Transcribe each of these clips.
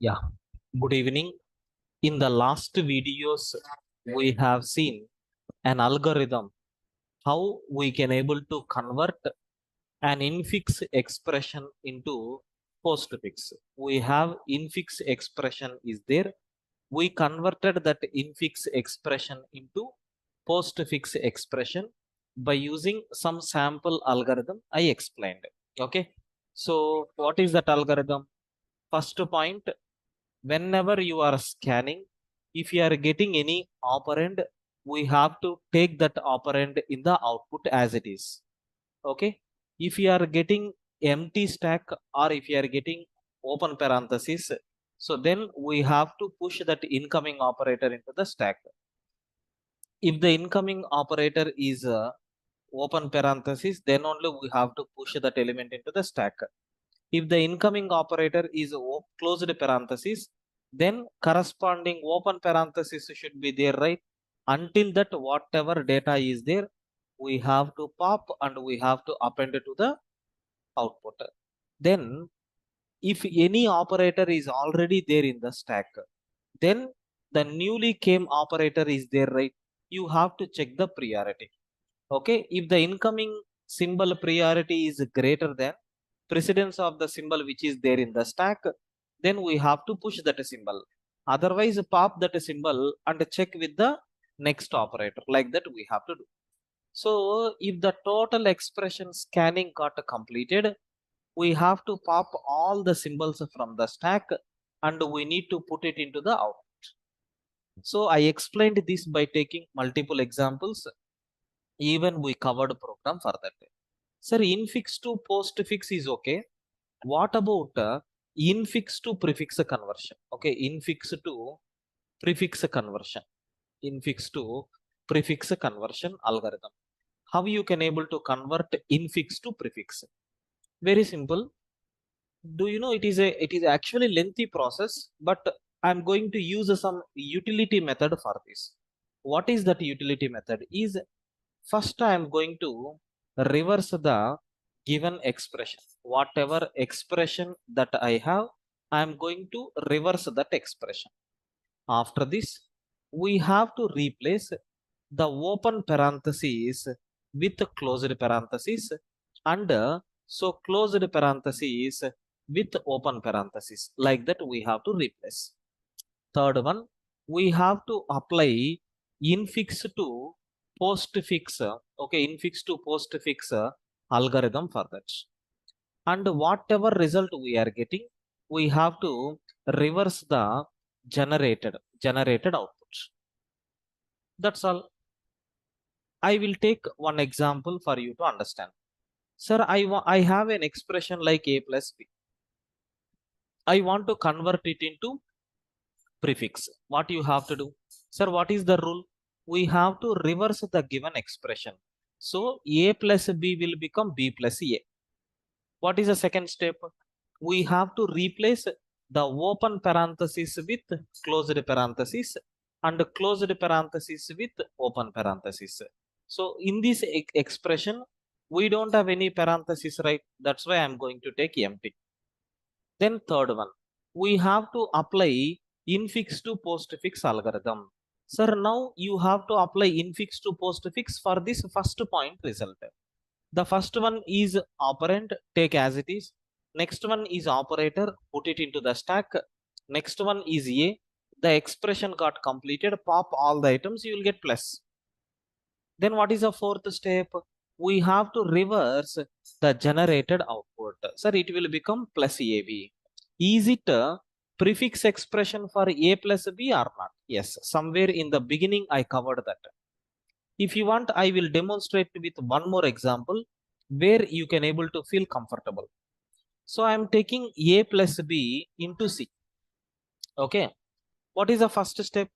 Yeah, good evening. In the last videos, we have seen an algorithm how we can able to convert an infix expression into postfix. We have infix expression is there. We converted that infix expression into postfix expression by using some sample algorithm I explained. Okay. So what is that algorithm? First point, whenever you are scanning, if you are getting any operand, we have to take that operand in the output as it is. Okay, if you are getting empty stack or if you are getting open parenthesis, so then we have to push that incoming operator into the stack. If the incoming operator is open parenthesis, then only we have to push that element into the stack. If the incoming operator is closed parenthesis, then corresponding open parenthesis should be there, right? Until that whatever data is there, we have to pop and we have to append to the output. Then if any operator is already there in the stack, then the newly came operator is there, right? You have to check the priority. Okay, if the incoming symbol priority is greater than precedence of the symbol which is there in the stack, then we have to push that symbol. Otherwise, pop that symbol and check with the next operator. Like that we have to do. So if the total expression scanning got completed, we have to pop all the symbols from the stack and we need to put it into the output. So I explained this by taking multiple examples. Even we covered program for that. Sir, infix to postfix is okay. What about infix to prefix conversion? Okay, infix to prefix conversion. Infix to prefix conversion algorithm. How you can able to convert infix to prefix? Very simple. Do you know it is actually lengthy process, but I'm going to use some utility method for this. What is that utility method? Is first I am going to reverse the given expression. Whatever expression that I have, I am going to reverse that expression. After this, we have to replace the open parentheses with closed parentheses and so closed parentheses with open parentheses. Like that we have to replace. Third one, we have to apply infix to postfix. Okay, infix to postfix algorithm for that. And whatever result we are getting, we have to reverse the generated output. That's all. I will take one example for you to understand. Sir, I have an expression like a plus b. I want to convert it into prefix. What you have to do? Sir, what is the rule? We have to reverse the given expression. So a plus b will become b plus a. What is the second step? We have to replace the open parenthesis with closed parenthesis and closed parenthesis with open parenthesis. So in this expression, we don't have any parenthesis, right? That's why I'm going to take empty. Then third one, we have to apply infix to postfix algorithm. Sir, now you have to apply infix to postfix for this first point result. The first one is operand, take as it is. Next one is operator, put it into the stack. Next one is a. The expression got completed, pop all the items, you will get plus. Then what is the fourth step? We have to reverse the generated output. Sir, it will become plus AB. Is it a prefix expression for A plus B or not? Yes, somewhere in the beginning I covered that. If you want, I will demonstrate with one more example where you can able to feel comfortable. So I am taking A plus B into C. Okay. What is the first step?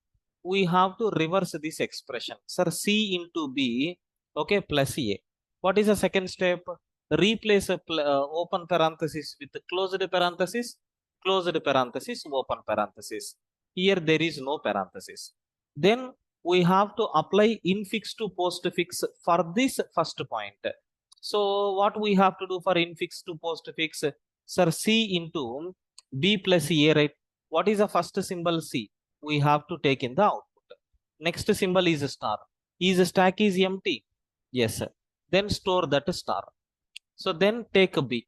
We have to reverse this expression. Sir, C into B, okay, plus A. What is the second step? Replace open parenthesis with closed parenthesis, open parenthesis. Here there is no parenthesis. Then we have to apply infix to postfix for this first point. So what we have to do for infix to postfix? Sir, C into B plus A, right? What is the first symbol C? We have to take in the output. Next symbol is a star. Is stack is empty? Yes, sir. Then store that star. So then take a B.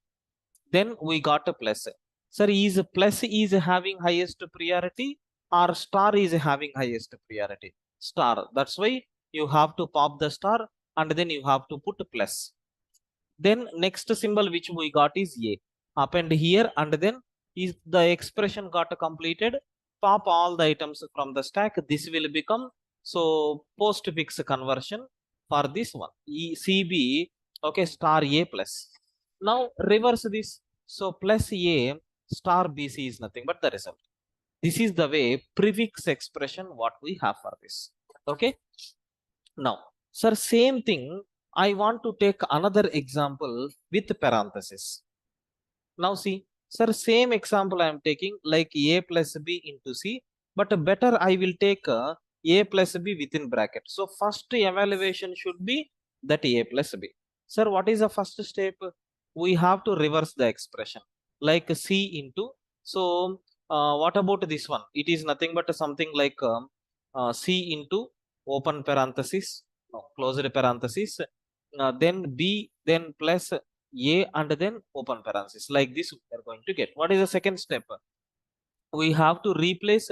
Then we got a plus. Sir, is plus is having highest priority or star is having highest priority? Star. That's why you have to pop the star and then you have to put plus. Then next symbol which we got is A. Append here and then is the expression got completed. Pop all the items from the stack. This will become so postfix conversion for this one. CB, okay, star A plus. Now reverse this. So plus A star BC is nothing but the result. This is the way prefix expression what we have for this. Okay. Now, sir, same thing. I want to take another example with parenthesis. Now see, sir, same example I am taking like A plus B into C, but better I will take A plus B within bracket. So first evaluation should be that A plus B. Sir, what is the first step? We have to reverse the expression like C into. So what about this one? It is nothing but something like C into open parenthesis, no, closed parenthesis, then B, then plus A and then open parenthesis. Like this we are going to get. What is the second step? We have to replace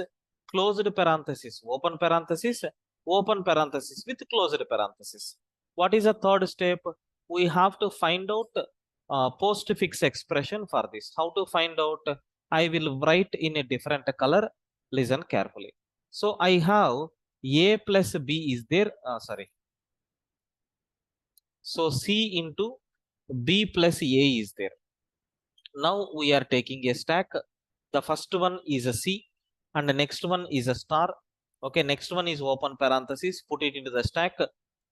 closed parenthesis, open parenthesis with closed parenthesis. What is the third step? We have to find out postfix expression for this. How to find out? I will write in a different color. Listen carefully. So I have A plus B is there. Sorry. So C into B plus A is there. Now we are taking a stack. The first one is a C and the next one is a star. Okay, next one is open parenthesis, put it into the stack.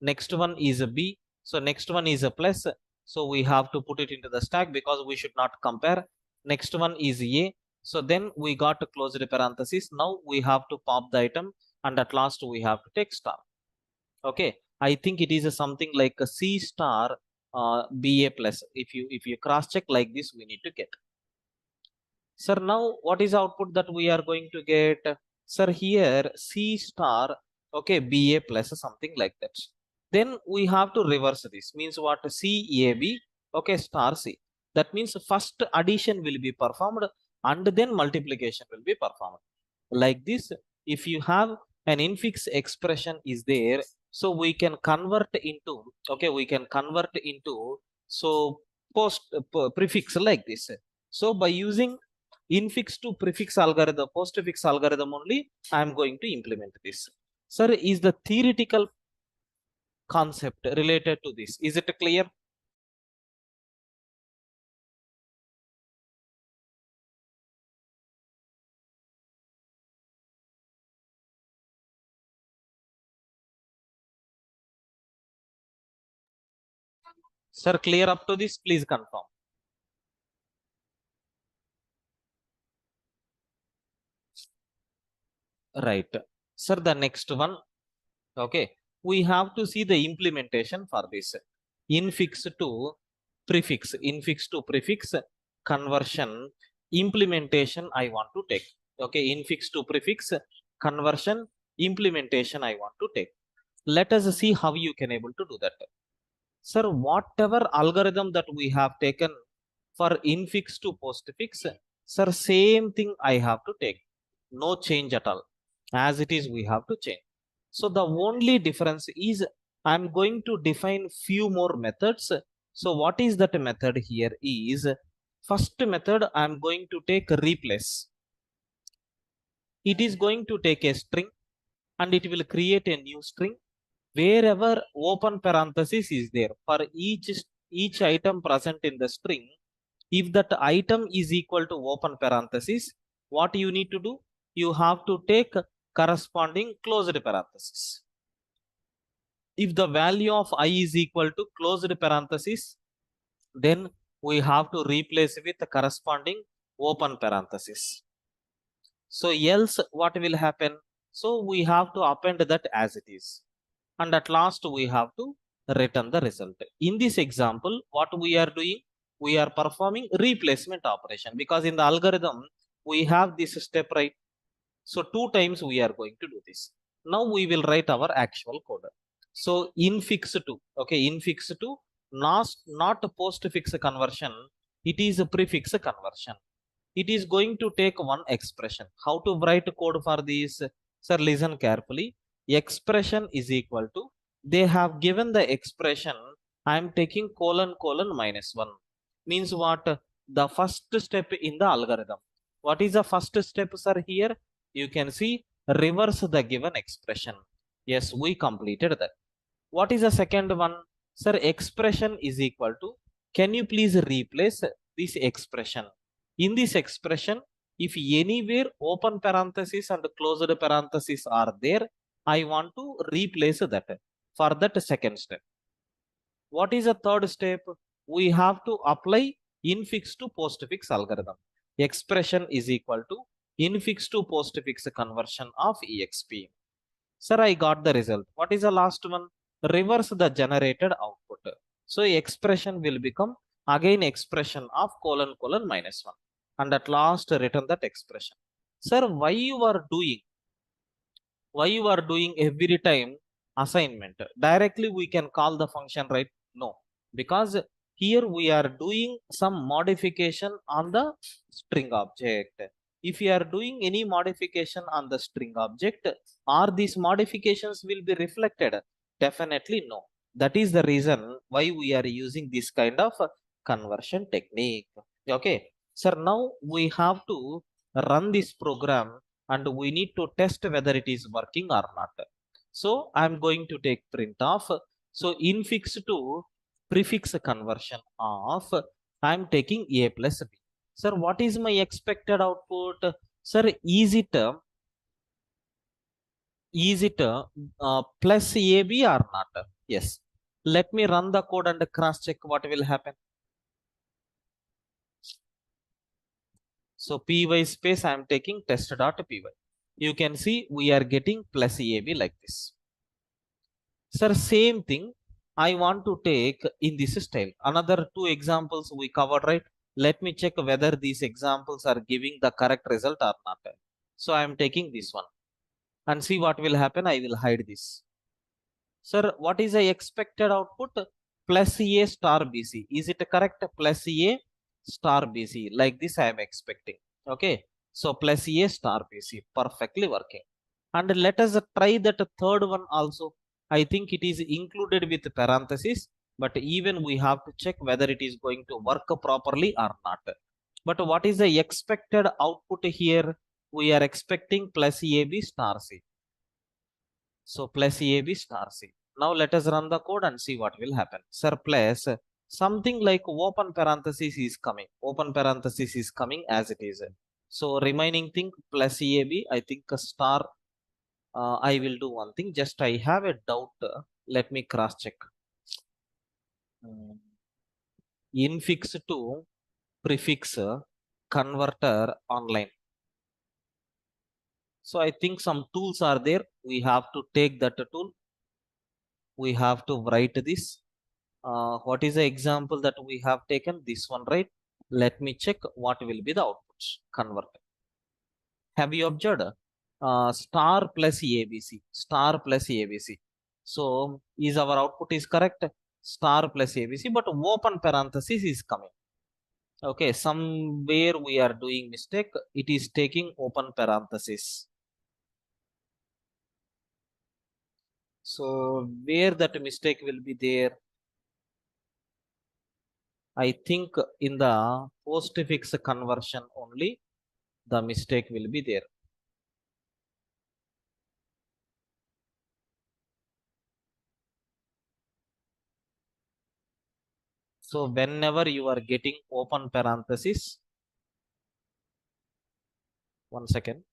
Next one is a B. So next one is a plus. So we have to put it into the stack because we should not compare. Next one is A. So then we got a closed parenthesis. Now we have to pop the item and at last we have to take star. Okay, I think it is something like a C star BA plus. If you cross check like this, we need to get. Sir, now what is output that we are going to get? Sir, here C star, okay, BA plus something like that. Then we have to reverse this. Means what? CAB, okay, star C. That means first addition will be performed and then multiplication will be performed. Like this, if you have an infix expression is there, so we can convert into, okay, we can convert into, so prefix like this. So by using infix to prefix algorithm, postfix algorithm only, I am going to implement this. Sir, is the theoretical concept related to this? Is it clear? Sir, clear up to this? Please confirm. Right. Sir, the next one, okay, we have to see the implementation for this. Infix to prefix conversion implementation I want to take. Okay, infix to prefix conversion implementation I want to take. Let us see how you can able to do that. Sir, whatever algorithm that we have taken for infix to postfix, sir, same thing I have to take. No change at all. As it is, we have to change. So the only difference is I'm going to define few more methods. So what is that method here is, first method I'm going to take replace. It is going to take a string and it will create a new string. Wherever open parenthesis is there, for each item present in the string, if that item is equal to open parenthesis, what you need to do? You have to take corresponding closed parenthesis. If the value of I is equal to closed parenthesis, then we have to replace with the corresponding open parenthesis. So else what will happen? So we have to append that as it is. And at last we have to return the result. In this example, what we are doing? We are performing replacement operation because in the algorithm, We have this step, right? So 2 times we are going to do this. Now we will write our actual code. So infix to, okay, infix to, not postfix conversion, it is a prefix conversion. It is going to take one expression. How to write code for this? Sir, listen carefully. Expression is equal to, they have given the expression, I am taking colon colon minus 1. Means what? The first step in the algorithm. What is the first step, sir? Here you can see, reverse the given expression. Yes, we completed that. What is the second one? Sir, expression is equal to, can you please replace this expression? In this expression, if anywhere open parenthesis and closed parenthesis are there, I want to replace that for that second step. What is the third step? We have to apply infix to postfix algorithm. Expression is equal to infix to postfix conversion of exp. Sir, I got the result. What is the last one? Reverse the generated output. So expression will become again expression of colon colon minus 1. And at last return that expression. Sir, why you are doing every time assignment? Directly we can call the function, right? No, because here we are doing some modification on the string object. If you are doing any modification on the string object, are these modifications will be reflected? Definitely no. That is the reason why we are using this kind of conversion technique. Okay, sir, now we have to run this program and we need to test whether it is working or not. So I'm going to take print of, so infix to prefix conversion of, I'm taking a plus b. Sir, what is my expected output? Sir, is it plus ab or not? Yes. Let me run the code and cross check what will happen. So py space, I am taking test.py. You can see we are getting plus ab like this. Sir, same thing I want to take in this style. Another two examples we covered, right? Let me check whether these examples are giving the correct result or not. So I am taking this one and see what will happen. I will hide this. Sir, what is the expected output? Plus a star bc. Is it correct? Plus a star bc, like this I am expecting. Okay, so plus a star bc, perfectly working. And let us try that third one also. I think it is included with parenthesis, but even we have to check whether it is going to work properly or not. But what is the expected output here? We are expecting plus ab star c. So plus ab star c. Now let us run the code and see what will happen. Sir, plus something like open parenthesis is coming. Open parenthesis is coming as it is. So remaining thing plus ab, I think a star. I will do one thing. Just I have a doubt. Let me cross check. Infix to prefix converter online. So I think some tools are there. We have to take that tool. We have to write this. What is the example that we have taken? This one, right? Let me check what will be the outputs. Convert. Have you observed? Star plus abc, star plus abc. So is our output is correct? Star plus abc, but open parenthesis is coming. Okay, somewhere we are doing mistake. It is taking open parenthesis. So where that mistake will be there? I think in the postfix conversion only the mistake will be there. So whenever you are getting open parenthesis, 1 second.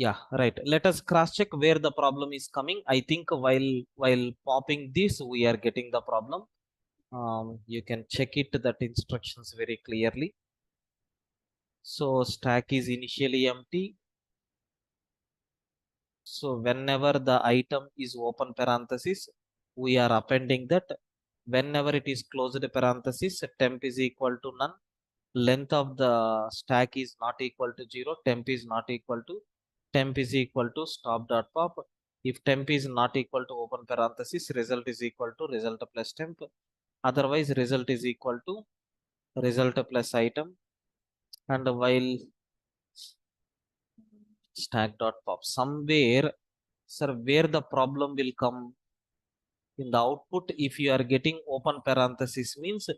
Yeah, right. Let us cross check where the problem is coming. I think while popping this, we are getting the problem. You can check it that instructions very clearly. So stack is initially empty. So whenever the item is open parenthesis, we are appending that. Whenever it is closed parenthesis, temp is equal to none. Length of the stack is not equal to 0. Temp is not equal to. Temp is equal to stop dot pop. If temp is not equal to open parenthesis, result is equal to result plus temp. Otherwise, result is equal to result plus item. And while stack dot pop, somewhere, sir, where the problem will come in the output, if you are getting open parenthesis means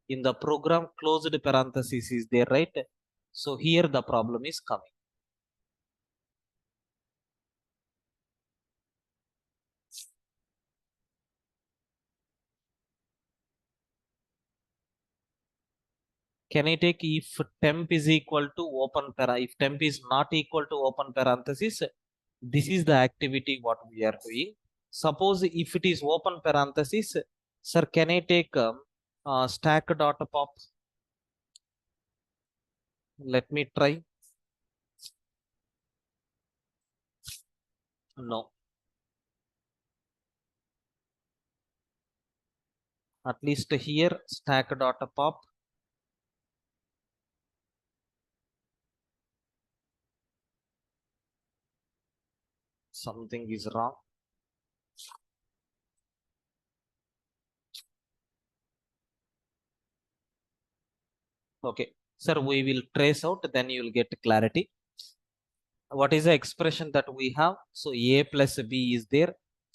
in the program closed parenthesis is there, right? So here the problem is coming. Can I take if temp is equal to open if temp is not equal to open parenthesis, this is the activity what we are doing. Suppose if it is open parenthesis, sir, can I take stack dot pop? Let me try. No. At least here stack dot pop. Something is wrong. Okay, sir, we will trace out, then you will get clarity. What is the expression that we have? So a plus b is there,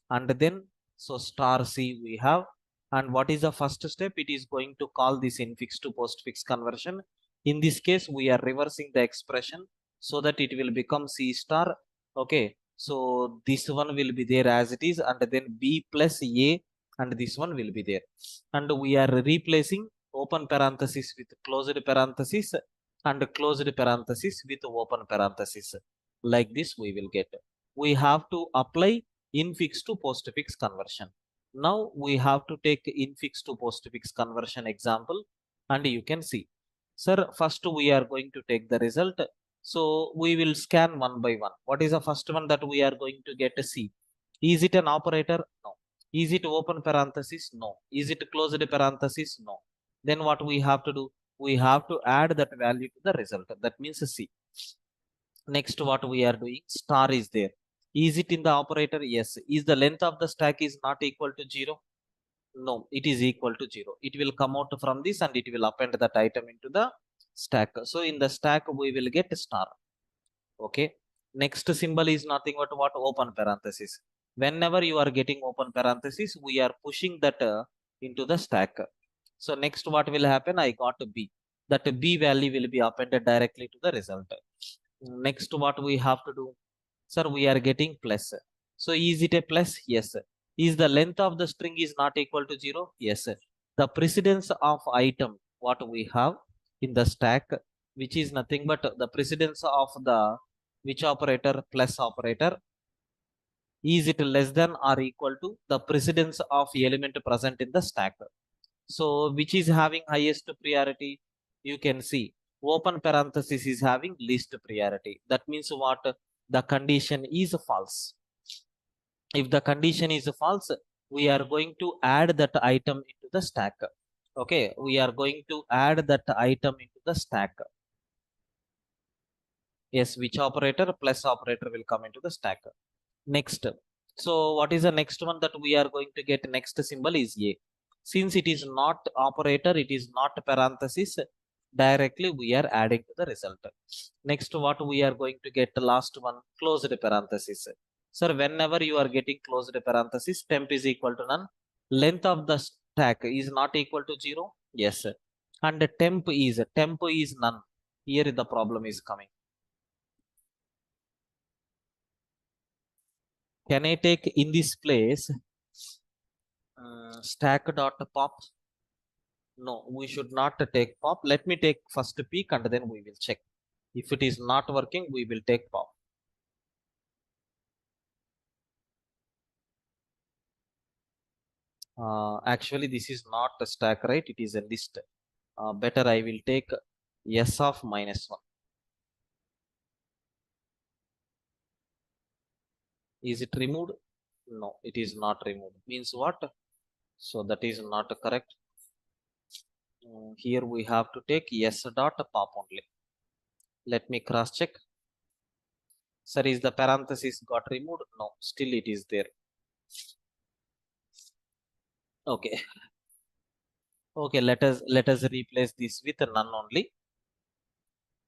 and then so star c we have. And what is the first step? It is going to call this infix to postfix conversion. In this case, we are reversing the expression so that it will become c star. Okay, so this one will be there as it is, and then b plus a, and this one will be there. And we are replacing open parenthesis with closed parenthesis and closed parenthesis with open parenthesis. Like this we will get. We have to apply infix to postfix conversion. Now we have to take infix to postfix conversion example, and you can see, sir, first we are going to take the result. So we will scan one by one. What is the first one that we are going to get? C. Is it an operator? No. Is it open parenthesis? No. Is it closed parenthesis? No. Then what we have to do? We have to add that value to the result. That means C. Next, what we are doing, star is there. Is it in the operator? Yes. Is the length of the stack is not equal to 0? No, it is equal to 0. It will come out from this and it will append that item into the stack. So in the stack we will get star. Okay, next symbol is nothing but what? Open parenthesis. Whenever you are getting open parenthesis, we are pushing that into the stack. So next what will happen? I got b. That b value will be appended directly to the result. Next what we have to do? Sir, we are getting plus. So is it a plus? Yes. Is the length of the string is not equal to 0? Yes. The precedence of item what we have in the stack, which is nothing but the precedence of the which operator? Plus operator. Is it less than or equal to the precedence of element present in the stack? So which is having highest priority? You can see open parenthesis is having least priority. That means what? The condition is false. If the condition is false, we are going to add that item into the stack. Okay, we are going to add that item into the stack. Yes, which operator? Plus operator will come into the stack. Next, so what is the next one that we are going to get? Next symbol is a. Since it is not operator, it is not parenthesis, directly we are adding to the result. Next, what we are going to get? The last one, closed parenthesis. Sir, whenever you are getting closed parenthesis, temp is equal to none. Length of the stack is not equal to 0. Yes. And temp is none. Here the problem is coming. Can I take in this place stack dot pop? No, we should not take pop. Let me take first peek and then we will check. If it is not working, we will take pop. Actually, this is not a stack, right? It is a list. Better I will take s of -1. Is it removed? No, it is not removed. Means what? So that is not correct. Here we have to take s dot pop only. Let me cross check. Sir, is the parenthesis got removed? No, still it is there. Okay. Okay, let us replace this with none only.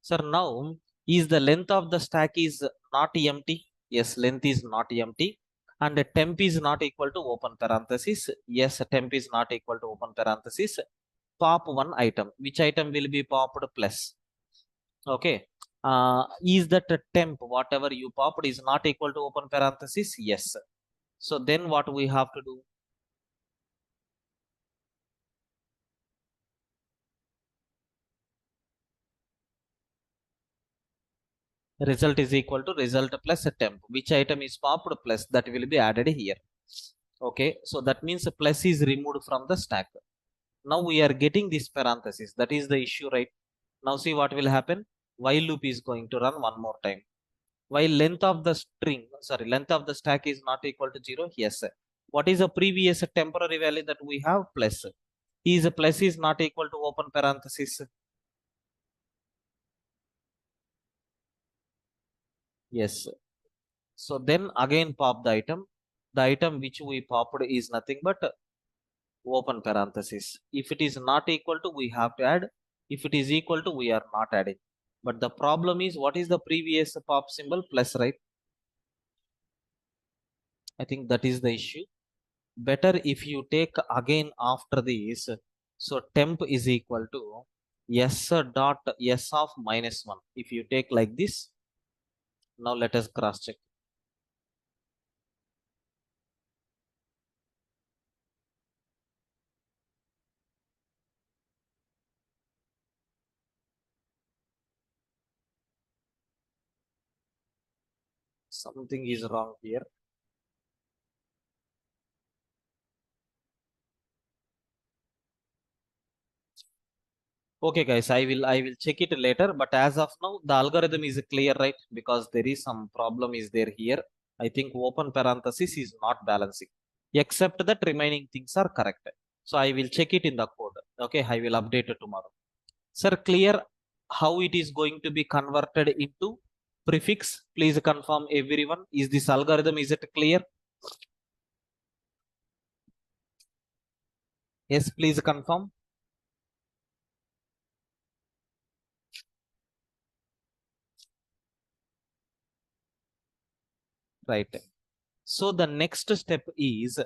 Sir, now is the length of the stack is not empty? Yes, length is not empty. And the temp is not equal to open parenthesis. Yes, temp is not equal to open parenthesis. Pop one item. Which item will be popped? Plus. Okay. Is that a temp, whatever you popped, is not equal to open parenthesis? Yes. So then what we have to do? Result is equal to result plus a temp. Which item is popped? Plus. That will be added here. Okay. So that means a plus is removed from the stack. Now we are getting this parenthesis. That is the issue, right? Now see what will happen. While loop is going to run one more time. While length of the string, sorry, length of the stack is not equal to 0. Yes. What is the previous temporary value that we have? Plus. Is plus is not equal to open parenthesis? Yes. So then again pop the item. The item which we popped is nothing but open parenthesis. If it is not equal to, we have to add. If it is equal to, we are not adding. But the problem is, what is the previous pop symbol? Plus, right? I think that is the issue. Better if you take again after this. So temp is equal to s dot s of -1. If you take like this, now let us cross check. Something is wrong here. Okay, guys, I will check it later. But as of now, the algorithm is clear, right? Because there is some problem is there here. I think open parenthesis is not balancing, except that remaining things are correct. So I will check it in the code. Okay, I will update it tomorrow. Sir, clear how it is going to be converted into prefix? Please confirm everyone. Is this algorithm, is it clear? Yes, please confirm. Right. So the next step is,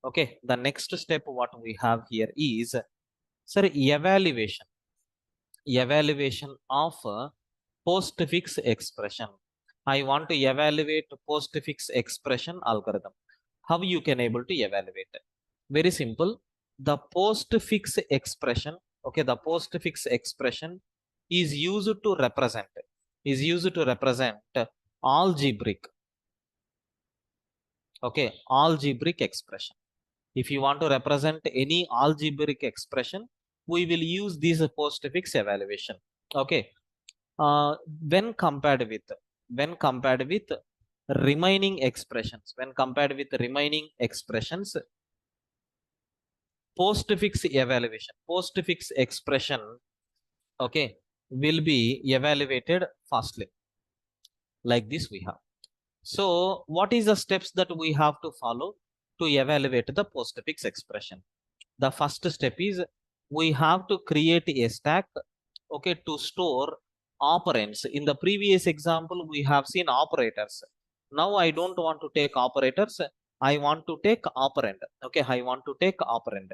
okay, the next step what we have here is, sir, evaluation of postfix expression. I want to evaluate postfix expression algorithm. How you can able to evaluate it? Very simple. The postfix expression, okay, the postfix expression is used to represent algebraic, okay, algebraic expression. If you want to represent any algebraic expression, we will use this postfix evaluation. Okay. Uh, when compared with remaining expressions, postfix expression, okay, will be evaluated fastly. Like this we have. So what is the steps that we have to follow to evaluate the postfix expression? The first step is we have to create a stack, okay, to store operands. In the previous example, we have seen operators. Now I don't want to take operators. I want to take operand. Okay, I want to take operand.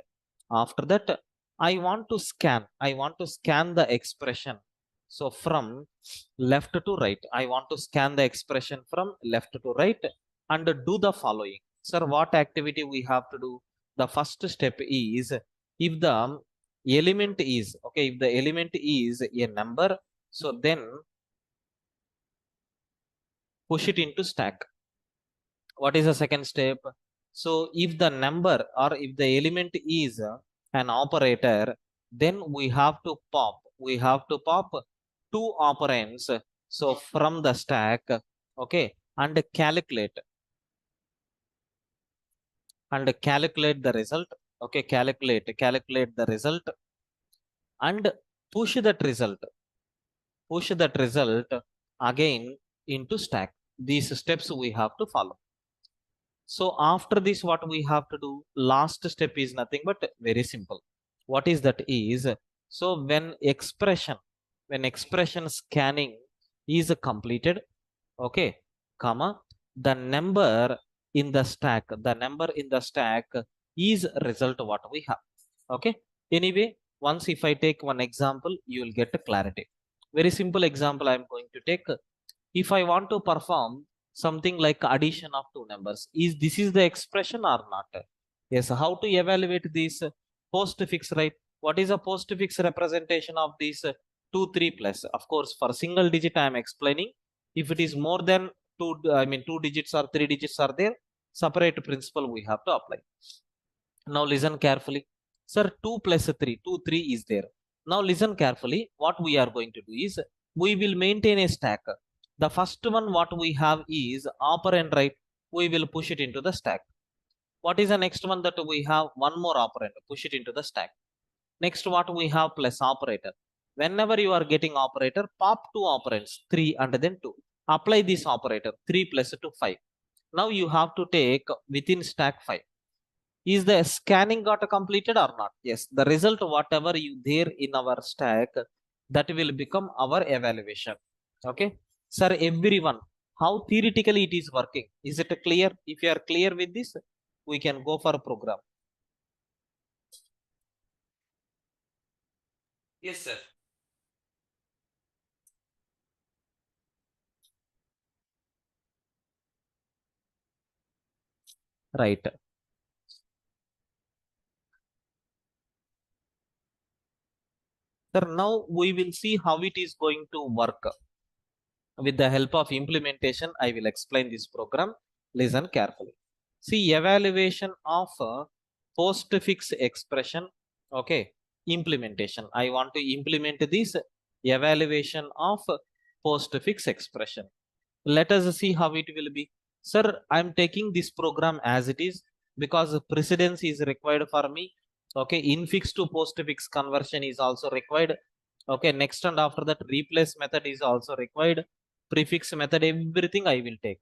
After that, I want to scan. I want to scan the expression. So from left to right, I want to scan the expression from left to right and do the following. Sir, what activity we have to do? The first step is, if the element is, okay, if the element is a number, so then push it into stack. What is the second step? So if the number or if the element is an operator, then we have to pop two operands. So from the stack, okay, and calculate the result. Okay, calculate the result and push that result again into stack. These steps we have to follow. So after this, what we have to do? Last step is nothing but very simple. What is that is, so when expression scanning is completed, okay, comma, the number in the stack is result what we have. Okay. Anyway, once if I take one example, you will get clarity. Very simple example I am going to take. If I want to perform something like addition of two numbers, is this is the expression or not? Yes. How to evaluate this? Postfix, right? What is a postfix representation of this 2 3 plus? Of course, for single digit I am explaining. If it is more than two digits or three digits are there, separate principle we have to apply. Now listen carefully. Sir, 2 plus 3, 2 3 is there. Now listen carefully. What we are going to do is, we will maintain a stack. The first one what we have is operand, right? We will push it into the stack. What is the next one that we have? One more operand, push it into the stack. Next what we have? Plus operator. Whenever you are getting operator, pop two operands, 3 and then 2. Apply this operator, 3 plus 2, 5. Now you have to take within stack 5. Is the scanning got completed or not? Yes, the result whatever you there in our stack, that will become our evaluation. Okay, sir, everyone, how theoretically it is working, is it clear? If you are clear with this, we can go for a program. Yes, sir. Right. Sir, now we will see how it is going to work. With the help of implementation, I will explain this program. Listen carefully. See, evaluation of postfix expression. Okay, implementation. I want to implement this evaluation of postfix expression. Let us see how it will be. Sir, I am taking this program as it is because precedence is required for me. Okay, infix to postfix conversion is also required. Okay, next and after that replace method is also required. Prefix method, everything I will take.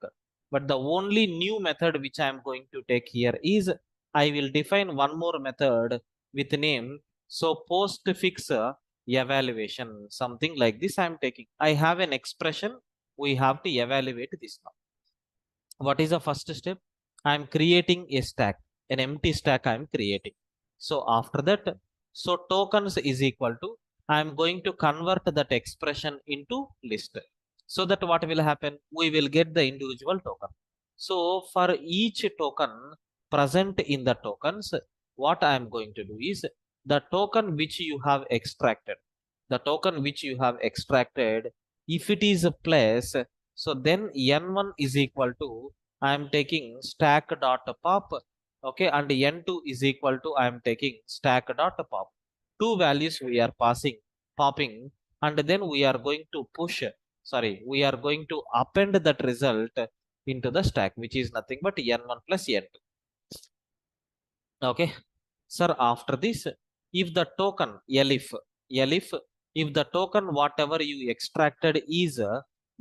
But the only new method which I am going to take here is, I will define one more method with name. So postfix evaluation, something like this I am taking. I have an expression, we have to evaluate this now. What is the first step? I am creating a stack, an empty stack I am creating. So after that, so tokens is equal to, I am going to convert that expression into list. So that what will happen? We will get the individual token. So for each token present in the tokens, what I am going to do is, the token which you have extracted, if it is a place, so then n1 is equal to, I am taking stack dot pop, okay, and n2 is equal to, I am taking stack dot pop. Two values we are popping, and then we are going to we are going to append that result into the stack, which is nothing but n1 plus n2. Okay, sir, after this, if the token elif, if the token whatever you extracted is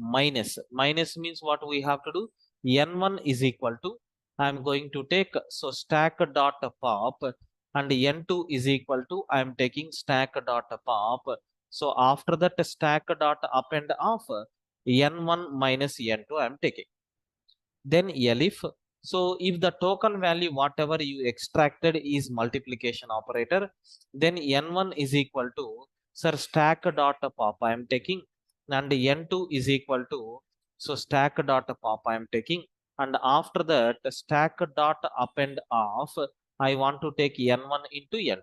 minus means what we have to do? N1 is equal to, I am going to take, so stack dot pop, and N2 is equal to, I am taking stack dot pop. So after that stack dot append of N1 minus N2 I am taking. Then elif, so if the token value whatever you extracted is multiplication operator, then n1 is equal to, sir, stack dot pop I am taking, and n2 is equal to, so stack dot pop I am taking, and after that stack dot append of, I want to take n1 into n2.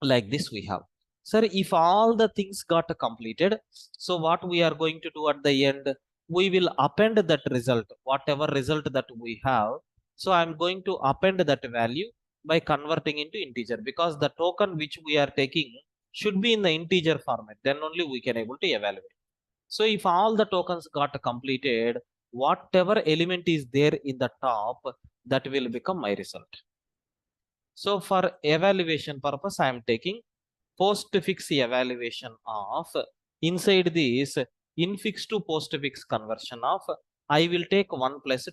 Like this we have. Sir, if all the things got completed, so what we are going to do at the end? We will append that result, whatever result that we have. So I'm going to append that value by converting into integer, because the token which we are taking should be in the integer format. Then only we can able to evaluate. So if all the tokens got completed, whatever element is there in the top, that will become my result. So for evaluation purpose, I am taking postfix evaluation of inside this infix to postfix conversion of I will take 1 plus 2.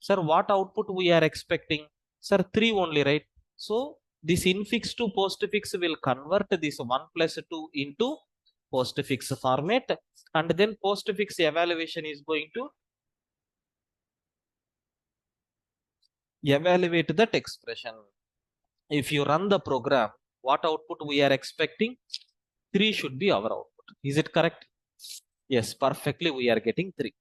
Sir, what output we are expecting? Sir, 3 only, right? So this infix to postfix will convert this 1 plus 2 into postfix format, and then postfix evaluation is going to evaluate that expression. If you run the program, what output we are expecting? 3 should be our output. Is it correct? Yes, perfectly we are getting 3.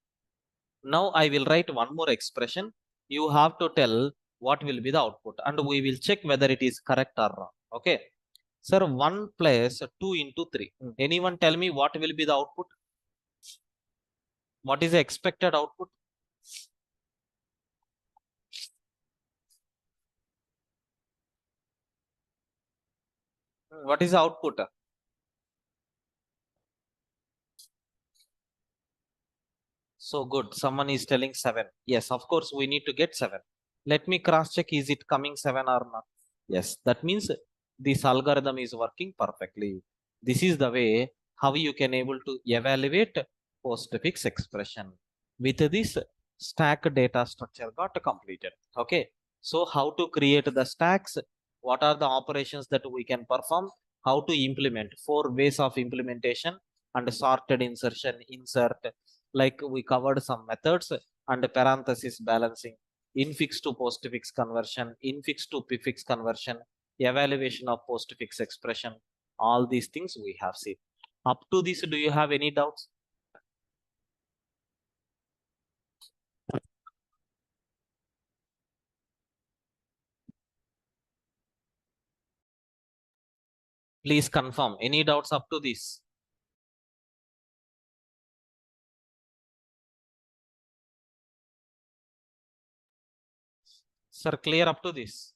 Now I will write one more expression. You have to tell what will be the output, and we will check whether it is correct or wrong. Okay. Sir, 1 plus 2 into 3. Anyone tell me what will be the output? What is the expected output? What is the output? So good. Someone is telling 7. Yes, of course, we need to get 7. Let me cross check. Is it coming 7 or not? Yes, that means this algorithm is working perfectly. This is the way how you can able to evaluate postfix expression. With this stack data structure got completed. Okay. So how to create the stacks? What are the operations that we can perform? How to implement? 4 ways of implementation and sorted insertion, insert, like we covered some methods, and parenthesis balancing, infix to postfix conversion, infix to prefix conversion, evaluation of postfix expression. All these things we have seen. Up to this, do you have any doubts? Please confirm. Any doubts up to this? Sir, clear up to this?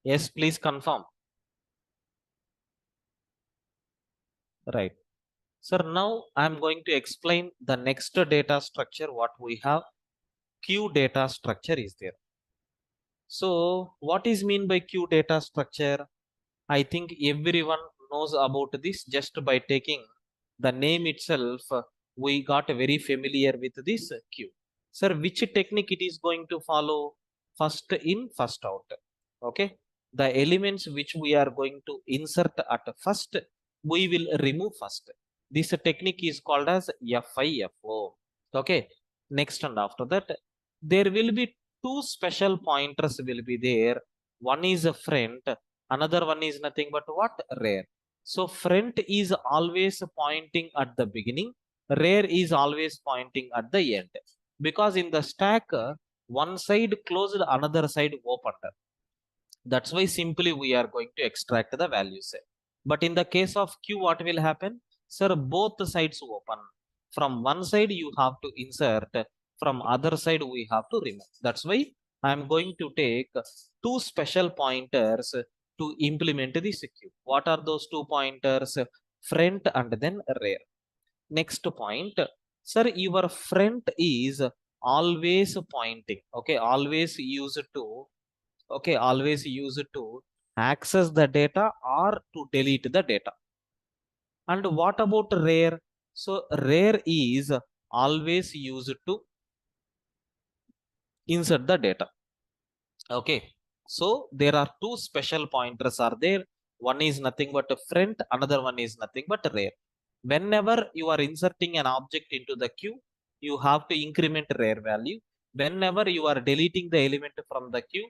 Yes, please confirm. Right. Sir, now I'm going to explain the next data structure. What we have, queue data structure is there. So what is mean by queue data structure? I think everyone knows about this just by taking the name itself. We got very familiar with this queue. Sir, which technique it is going to follow? First in, first out. Okay. The elements which we are going to insert at first, we will remove first. This technique is called as FIFO. Okay. Next, and after that, there will be two special pointers will be there. One is a front, another one is nothing but what? Rear. So front is always pointing at the beginning, rear is always pointing at the end, because in the stack one side closed, another side opened. That's why simply we are going to extract the values. But in the case of q, what will happen? Sir, both sides open. From one side you have to insert, from other side we have to remove. That's why I am going to take two special pointers to implement this q. What are those two pointers? Front and then rear. Next point, sir, your front is always pointing. Okay, always used to, okay, always use it to access the data or to delete the data. And what about rear? So rear is always used to insert the data. Okay, so there are two special pointers are there. One is nothing but a front, another one is nothing but rear. Whenever you are inserting an object into the queue, you have to increment rear value. Whenever you are deleting the element from the queue,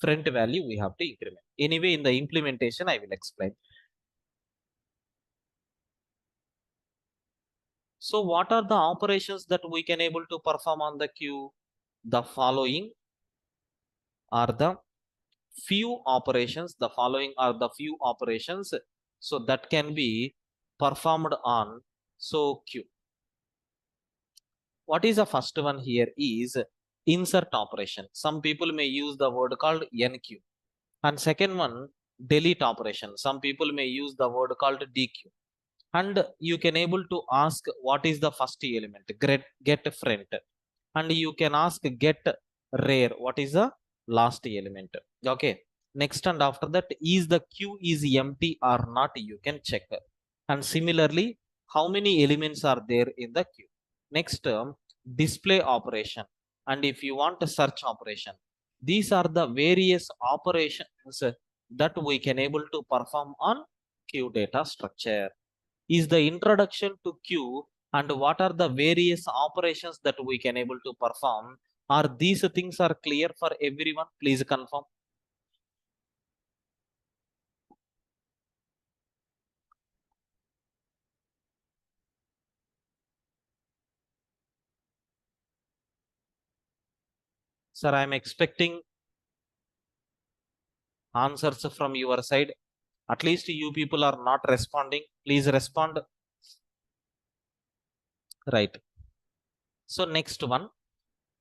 front value we have to increment. Anyway, in the implementation I will explain. So what are the operations that we can able to perform on the queue? The following are the few operations. The following are the few operations so that can be performed on so queue. What is the first one here is insert operation. Some people may use the word called NQ. And second one, delete operation. Some people may use the word called DQ. And you can able to ask what is the first element, get friend. And you can ask get rare, what is the last element. Okay. Next and after that, is the queue is empty or not, you can check. And similarly, how many elements are there in the queue. Next term, display operation. And if you want a search operation, these are the various operations that we can able to perform on queue data structure. Is the introduction to queue and what are the various operations that we can able to perform. Are these things are clear for everyone? Please confirm. Sir, I am expecting answers from your side. At least you people are not responding. Please respond. Right. So next one.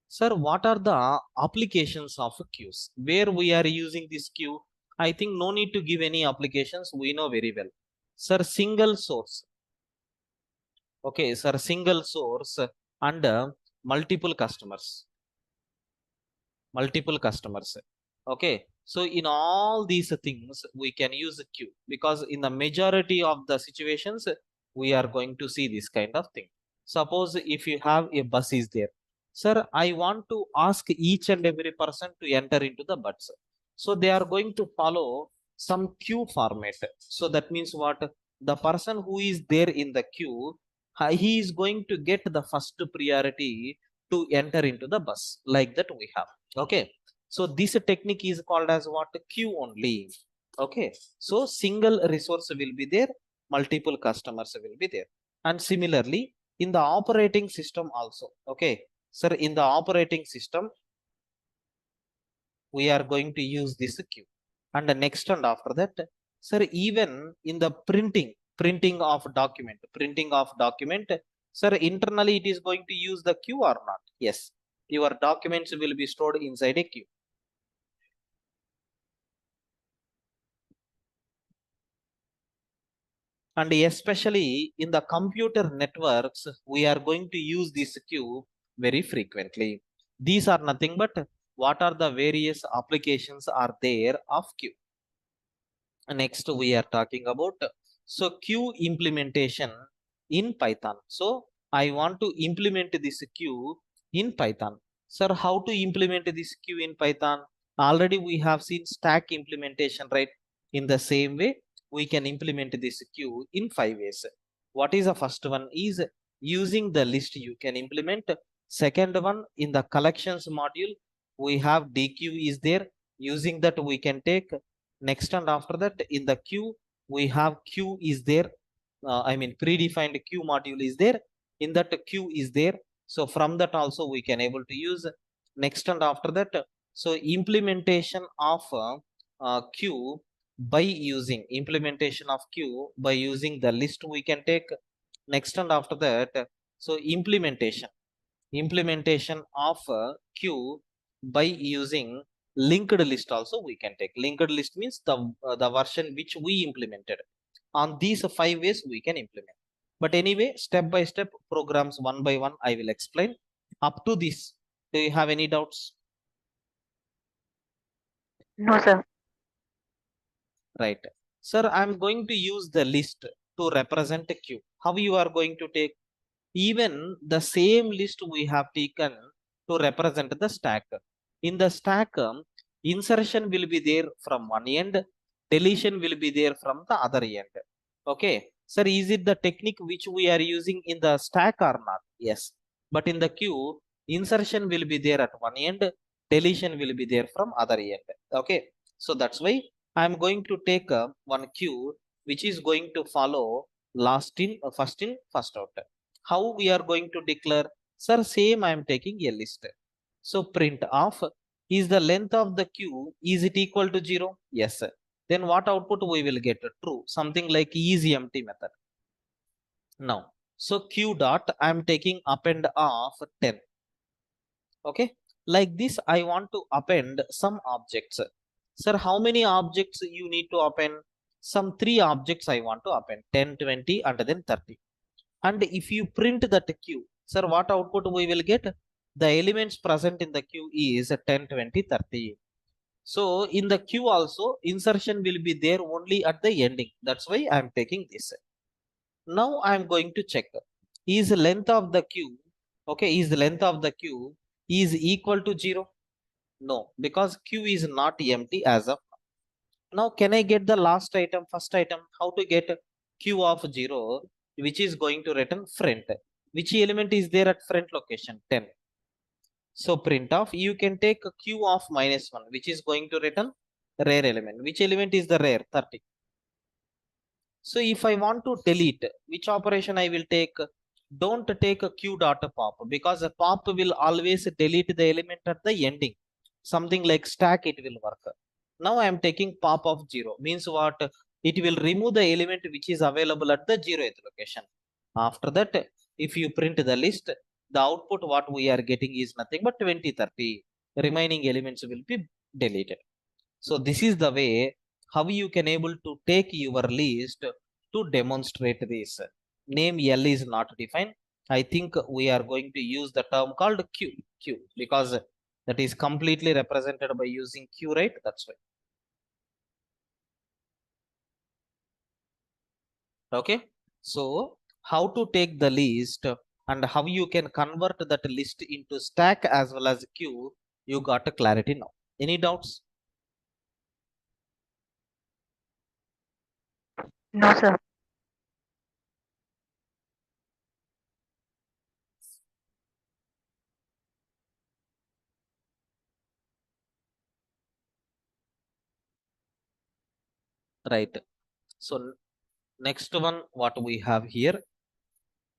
Sir, what are the applications of queues? Where we are using this queue? I think no need to give any applications. We know very well. Sir, single source. Okay, sir, single source and multiple customers. Multiple customers. Okay, so in all these things, we can use a queue because in the majority of the situations, we are going to see this kind of thing. Suppose if you have a bus is there, sir, I want to ask each and every person to enter into the bus. So they are going to follow some queue format. So that means what? The person who is there in the queue, he is going to get the first priority to enter into the bus. Like that we have. Okay. So this technique is called as what? Queue only. Okay. So single resource will be there, multiple customers will be there. And similarly, in the operating system also. Okay. Sir, in the operating system, we are going to use this queue. And the next and after that, sir, even in the printing of document, sir, internally it is going to use the queue or not? Yes. Your documents will be stored inside a queue. And especially in the computer networks, we are going to use this queue very frequently. These are nothing but what are the various applications are there of queue. Next, we are talking about queue implementation in Python. So I want to implement this queue in Python. Sir, how to implement this queue in Python? Already we have seen stack implementation, right? In the same way, we can implement this queue in 5 ways. What is the first one? Is using the list you can implement. Second one, in the collections module, we have DQ is there. Using that, we can take. Next and after that, in the queue, we have queue is there. I mean, predefined queue module is there. In that queue is there. So from that also we can able to use. Next and after that, so implementation of queue by using the list we can take. Next and after that, so implementation of queue by using linked list also we can take. Linked list means the version which we implemented. On these 5 ways we can implement. But anyway, step by step programs one by one I will explain. Up to this, do you have any doubts? No, sir. Right. Sir, I'm going to use the list to represent a queue. How you are going to take? Even the same list we have taken to represent the stack. In the stack, insertion will be there from one end, deletion will be there from the other end. Okay. Sir, is it the technique which we are using in the stack or not? Yes. But in the queue, insertion will be there at one end, deletion will be there from other end. Okay. So that's why I'm going to take one queue which is going to follow last in, first out. How we are going to declare? Sir, same I am taking a list. So print of, is the length of the queue, is it equal to 0? Yes. Then what output we will get? True. Something like is empty method. Now, So q dot I'm taking append of 10. Okay, like this I want to append some objects. Sir, how many objects you need to append? Some 3 objects I want to append, 10, 20 and then 30. And if you print that queue, sir, what output we will get? The elements present in the queue is 10, 20, 30. So in the queue also insertion will be there only at the ending. That's why I am taking this. Now I am going to check, is length of the queue, okay, is the length of the queue is equal to 0? No, because queue is not empty as of now. Now can I get the last item, first item? How to get queue of 0, which is going to return front? Which element is there at front location? 10. So print of, you can take a q of -1, which is going to return rare element. Which element is the rare? 30. So if I want to delete, which operation I will take? Don't take a q dot pop, because a pop will always delete the element at the ending. Something like stack, it will work. Now I am taking pop of 0. Means what? It will remove the element which is available at the 0th location. After that, if you print the list, the output what we are getting is nothing but 20, 30. Remaining elements will be deleted. So this is the way how you can able to take your list to demonstrate this. Name L is not defined. I think we are going to use the term called Q, because that is completely represented by using Q, right? That's why. Okay. So how to take the list and how you can convert that list into stack as well as queue, you got a clarity now. Any doubts? No, sir. Right. So next one what we have here.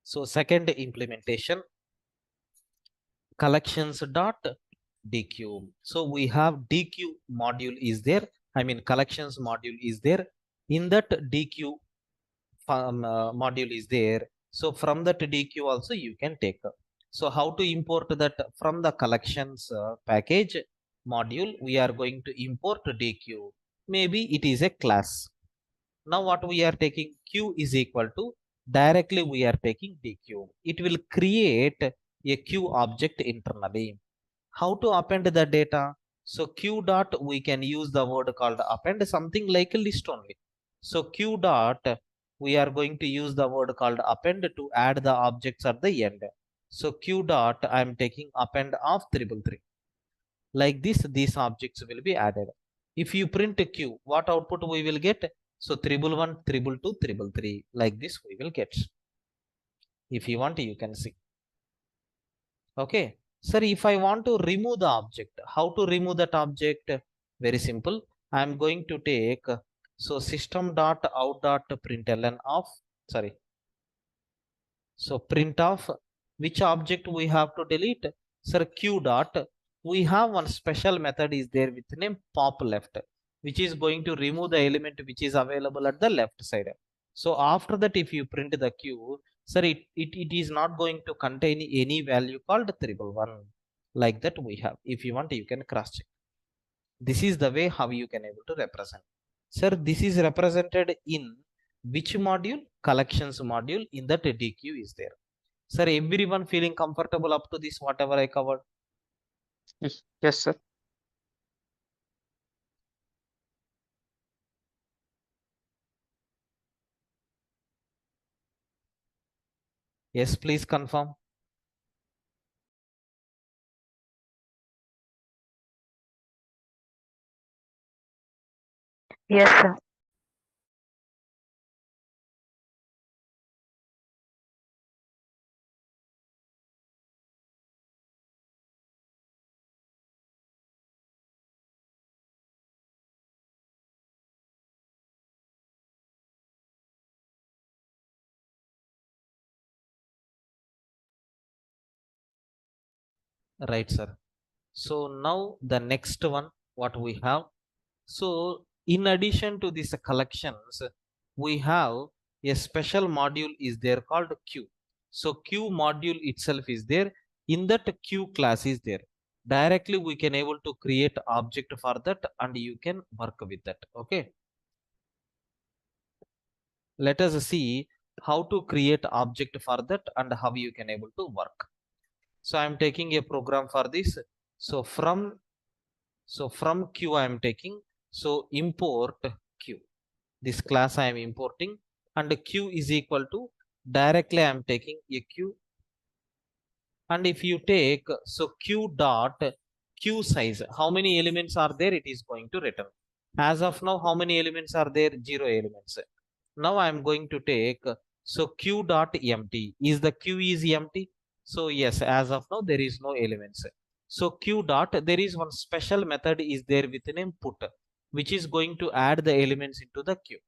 So second implementation, collections dot dq. So we have dq module is there. I mean collections module is there. In that dq module is there. So from that dq also you can take. So how to import that? From the collections package module, we are going to import dq. Maybe it is a class. Now what we are taking? Q is equal to, directly we are taking dq. It will create a q object internally. How to append the data? So q dot, we can use the word called append, something like a list only. So q dot, we are going to use the word called append to add the objects at the end. So q dot, I am taking append of 333. Like this, these objects will be added. If you print a q, what output we will get? So 311, 322, 333. Like this we will get. If you want, you can see. Okay. Sir, if I want to remove the object, how to remove that object? Very simple. I am going to take, so system dot out dot println of, sorry. So print of which object we have to delete? Sir, q dot. We have one special method is there with name pop left, which is going to remove the element which is available at the left side. So after that, if you print the q, sir, it is not going to contain any value called 311. Like that we have. If you want, you can cross check. This is the way how you can able to represent. Sir, this is represented in which module? Collections module. In that dq is there. Sir, everyone feeling comfortable up to this, whatever I covered? Yes, sir. Yes, please confirm. Yes, sir. Right, sir. So now the next one, what we have. So in addition to these collections, we have a special module is there called queue. So queue module itself is there. In that queue class is there. Directly we can able to create object for that and you can work with that. Okay. Let us see how to create object for that and how you can able to work. So I am taking a program for this. So from queue I am taking, so import queue. This class I am importing and queue is equal to, directly I am taking a queue. And if you take, so queue dot queue size, how many elements are there, it is going to return. As of now, how many elements are there? 0 elements. Now I am going to take, so queue dot empty. Is the queue is empty? So yes, as of now there is no elements. So queue dot, there is one special method is there with name put, which is going to add the elements into the queue.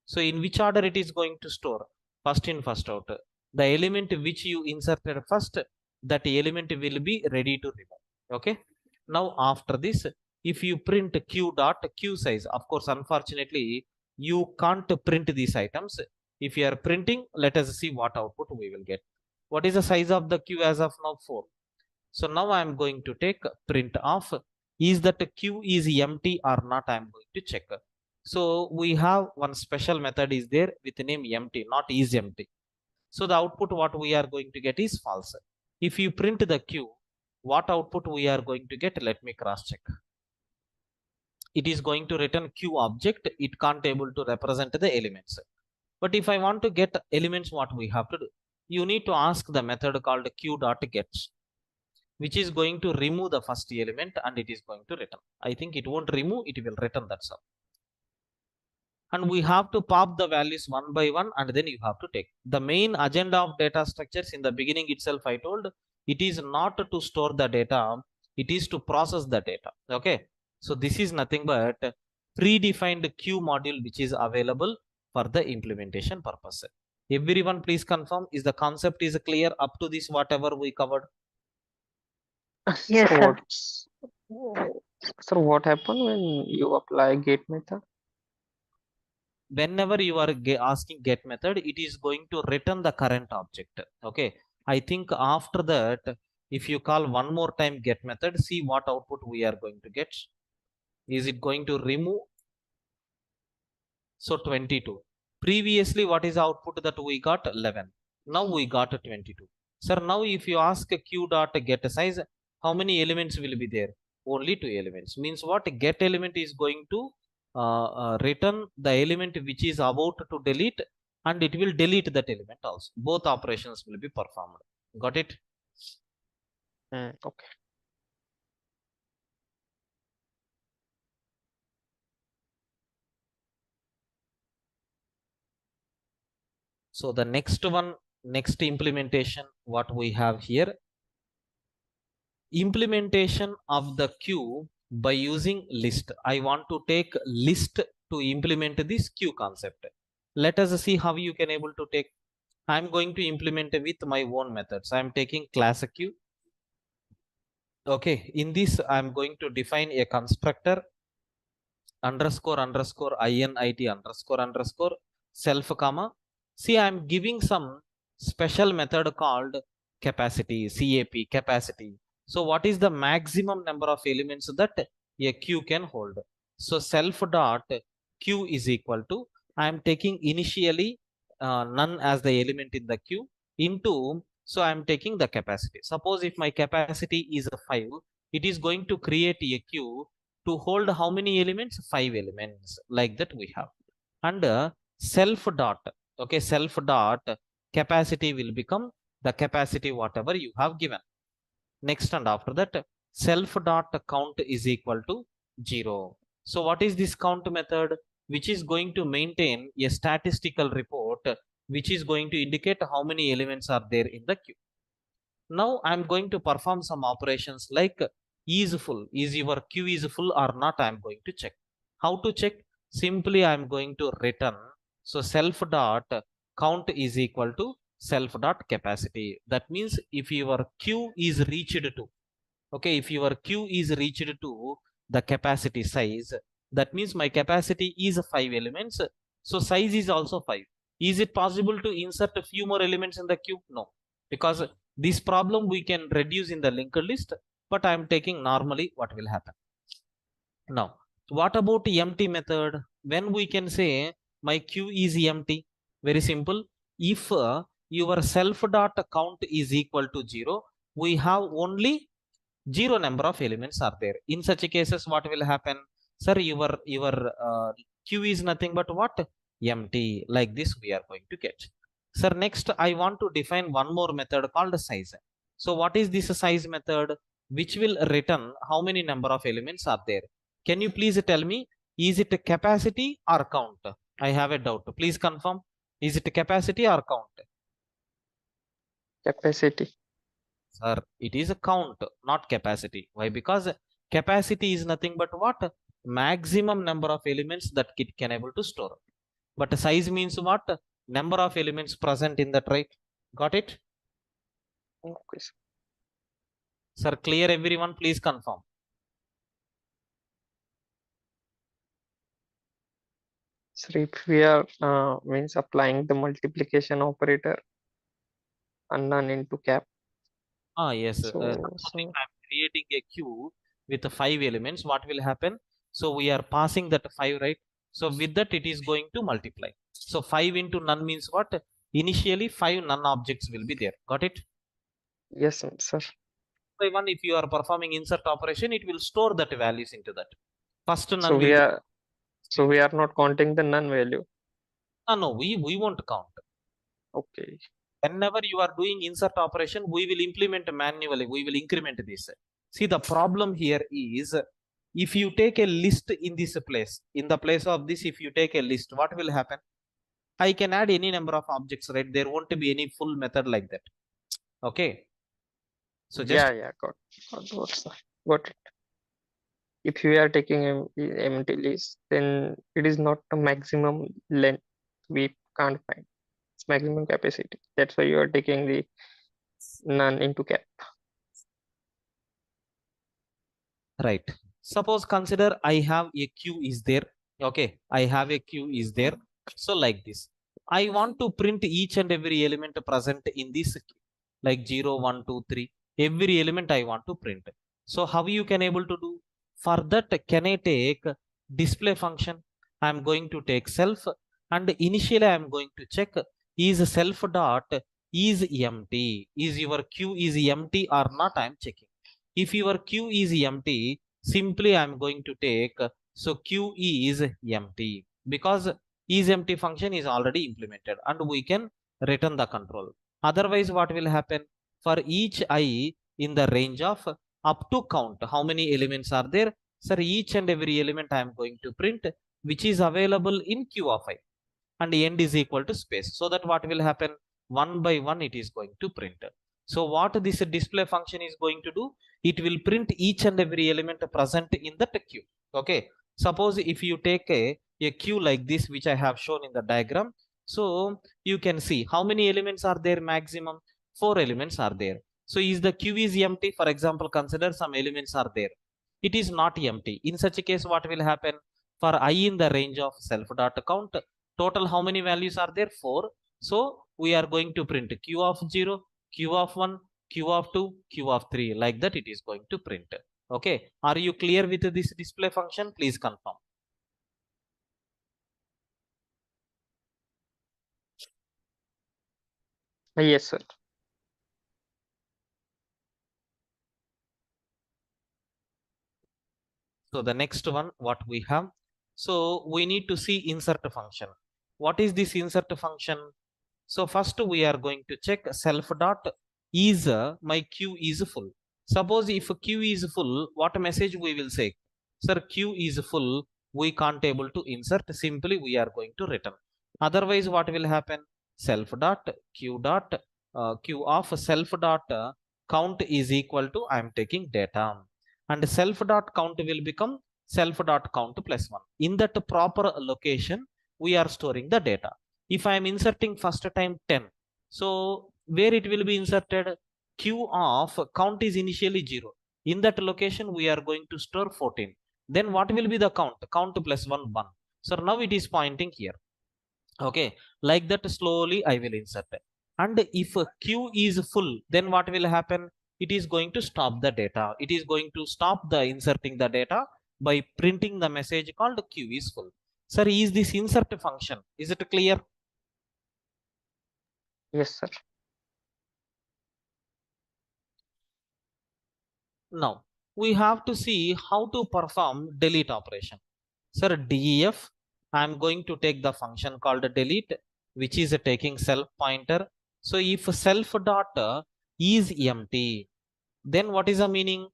So in which order it is going to store? First in, first out. The element which you inserted first, that element will be ready to remove. Okay. Now after this, if you print queue dot queue size, of course, unfortunately, you can't print these items. If you are printing, let us see what output we will get. What is the size of the queue as of now? 4. So now I am going to take print of, is that queue is empty or not, I am going to check. So we have one special method is there with the name empty, not is empty. So the output what we are going to get is false. If you print the queue, what output we are going to get? Let me cross check. It is going to return queue object. It can't able to represent the elements. But if I want to get elements, what we have to do? You need to ask the method called queue.get, which is going to remove the first element and it is going to return. I think it won't remove, it will return, that's all. And we have to pop the values one by one and then you have to take. The main agenda of data structures in the beginning itself, I told, it is not to store the data, it is to process the data. Okay. So this is nothing but predefined queue module which is available for the implementation purpose. Everyone please confirm, is the concept is clear up to this whatever we covered? Yes, So sir. so what happened when you apply get method? Whenever you are asking get method, it is going to return the current object. Okay. I think after that, if you call one more time get method, see what output we are going to get. Is it going to remove? So 22. Previously, what is the output that we got? 11. Now we got 22. Sir, now if you ask q dot get size, how many elements will be there? Only 2 elements. Means what? Get element is going to return the element which is about to delete and it will delete that element also. Both operations will be performed. Got it? Okay. So the next one, next implementation, what we have here, implementation of the queue by using list. I want to take list to implement this queue concept. Let us see how you can able to take. I'm going to implement with my own methods. I'm taking class queue. Okay, in this I'm going to define a constructor underscore underscore init underscore underscore self comma. See, I'm giving some special method called capacity, CAP, capacity. So what is the maximum number of elements that a queue can hold? So self dot queue is equal to, I am taking initially none as the element in the queue into, so I am taking the capacity. Suppose if my capacity is 5, it is going to create a queue to hold how many elements? 5 elements, like that we have. And self dot, okay, self dot capacity will become the capacity whatever you have given. Next, and after that, self dot count is equal to 0. So what is this count method? Which is going to maintain a statistical report which is going to indicate how many elements are there in the queue. Now I'm going to perform some operations like is full. Is your queue is full or not? I'm going to check. How to check? Simply I'm going to return. So self dot count is equal to self dot capacity. That means if your queue is reached to, okay, if your queue is reached to the capacity size, that means my capacity is 5 elements. So size is also 5. Is it possible to insert a few more elements in the queue? No. because this problem we can reduce in the linked list, but I am taking normally what will happen. Now, what about empty method? When we can say my queue is empty? Very simple. If your self dot count is equal to 0, we have only 0 number of elements are there. In such cases, what will happen? Sir, your queue is nothing but what? Empty. Like this we are going to get. Sir, next I want to define one more method called size. So what is this size method? Which will return how many number of elements are there? Can you please tell me, is it capacity or count? I have a doubt. Please confirm. Is it capacity or count? Capacity. Sir, it is a count, not capacity. Why? Because capacity is nothing but what? Maximum number of elements that it can able to store. But size means what? Number of elements present in that, right? Got it? Okay, sir. Sir, clear everyone? Please confirm. So if we are means applying the multiplication operator and none into cap. Yes. So, Supposing I'm creating a queue with 5 elements, what will happen? So we are passing that 5, right? So with that, it is going to multiply. So 5 into none means what? Initially, 5 none objects will be there. Got it? yes, sir. By one, if you are performing insert operation, it will store that values into that. First none So will we are not counting the none value. no, we won't count. Okay. Whenever you are doing insert operation, we will implement manually. We will increment this. See, the problem here is, if you take a list in this place, in the place of this, if you take a list, what will happen? I can add any number of objects, right? There won't be any full method like that. Okay. So just Got it. If you are taking empty list, then it is not the maximum length we can't find. It's maximum capacity. That's why you are taking the none into cap. right. Suppose consider I have a queue is there. Okay, I have a queue is there. So like this, I want to print each and every element present in this queue, like 0, 1, 2, 3. Every element I want to print. So how you can able to do? For that, can I take display function? I'm going to take self, and initially I'm going to check is self dot is empty. Is your queue is empty or not? I'm checking. If your queue is empty, simply I'm going to take, so queue is empty, because is empty function is already implemented and we can return the control. Otherwise, what will happen? For each I in the range of up to count, how many elements are there? Sir, each and every element I am going to print which is available in queue of I, and end is equal to space, so that what will happen? One by one it is going to print. So what this display function is going to do? It will print each and every element present in the queue. Okay. Suppose if you take a queue like this, which I have shown in the diagram. So you can see how many elements are there maximum? 4 elements are there. So is the queue is empty? For example, consider some elements are there. It is not empty. In such a case, what will happen? For I in the range of self dot count, total how many values are there? 4. So we are going to print q of 0, q of 1, q of 2, q of 3, like that it is going to print. Okay, are you clear with this display function? Please confirm. Yes, sir. So the next one, what we have, so we need to see insert function. What is this insert function? So first we are going to check self dot is my queue is full. Suppose if queue is full, what message we will say? Sir, queue is full, we can't able to insert, simply we are going to return. Otherwise, what will happen? Self dot queue of self dot count is equal to I am taking data, and self dot count will become self dot count plus 1. In that proper location, we are storing the data. If I am inserting first time 10, so where it will be inserted? Q of count is initially 0. In that location, we are going to store 14. Then what will be the count? Count plus 1, 1. So now it is pointing here. Okay, like that slowly I will insert. And if queue is full, then what will happen? It is going to stop the data. It is going to stop the inserting the data by printing the message called queue is full. Sir, is this insert function? Is it clear? Yes, sir. Now, we have to see how to perform delete operation. Sir, DEF, I am going to take the function called delete, which is taking self pointer. So if self dot is empty, then what is the meaning?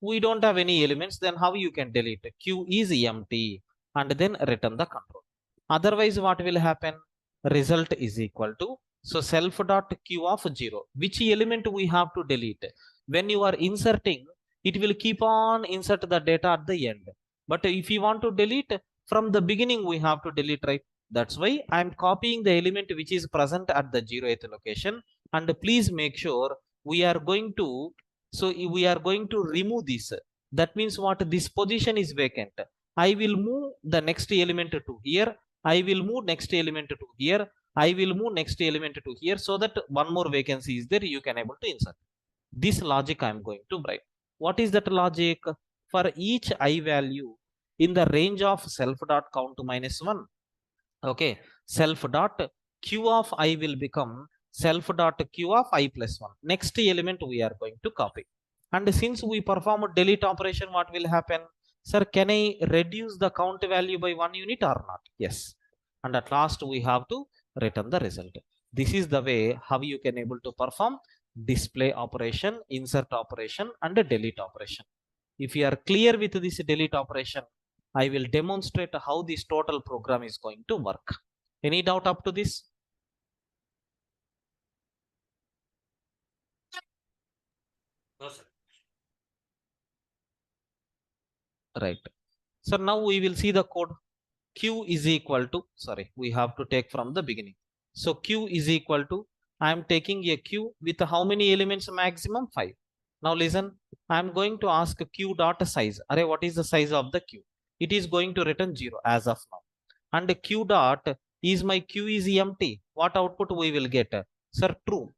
We don't have any elements, then how you can delete? Q is empty and then return the control. Otherwise, what will happen? Result is equal to, so self dot q of 0. Which element we have to delete? When you are inserting, it will keep on insert the data at the end. But if you want to delete from the beginning, we have to delete, right? That's why I'm copying the element which is present at the 0th location. And please make sure we are going to, so we are going to remove this. That means what? This position is vacant. I will move the next element to here. I will move next element to here. I will move next element to here, so that one more vacancy is there, you can able to insert. This logic I am going to write. What is that logic? For each I value in the range of self dot count minus 1, okay, self dot q of I will become self dot q of I plus 1. Next element we are going to copy. And since we perform a delete operation, what will happen? Sir, can I reduce the count value by 1 unit or not? Yes. And at last we have to return the result. This is the way how you can able to perform display operation, insert operation, and a delete operation. If you are clear with this delete operation, I will demonstrate how this total program is going to work. Any doubt up to this? No, sir. Right. So now we will see the code. Q is equal to, sorry, we have to take from the beginning. So Q is equal to, I am taking a Q with how many elements maximum? 5. Now listen, I am going to ask Q dot size. Array, what is the size of the Q? It is going to return 0 as of now. And Q dot is my Q is empty. What output we will get? Sir, true.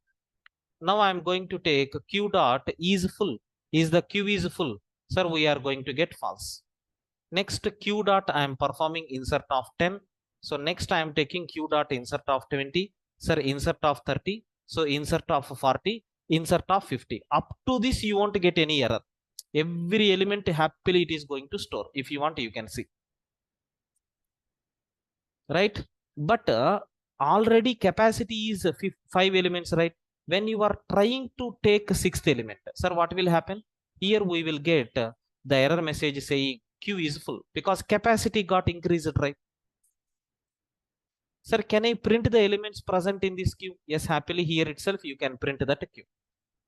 Now I am going to take Q dot is full. Is the Q is full? Sir, we are going to get false. Next Q dot I am performing insert of 10. So next I am taking Q dot insert of 20. Sir, insert of 30. So insert of 40. Insert of 50. Up to this you won't get any error. Every element happily it is going to store. If you want, you can see. Right? But already capacity is 5 elements, right? When you are trying to take 6th element, sir, what will happen? Here we will get the error message saying Q is full because capacity got increased, right? Sir, can I print the elements present in this queue? Yes, happily here itself you can print that queue.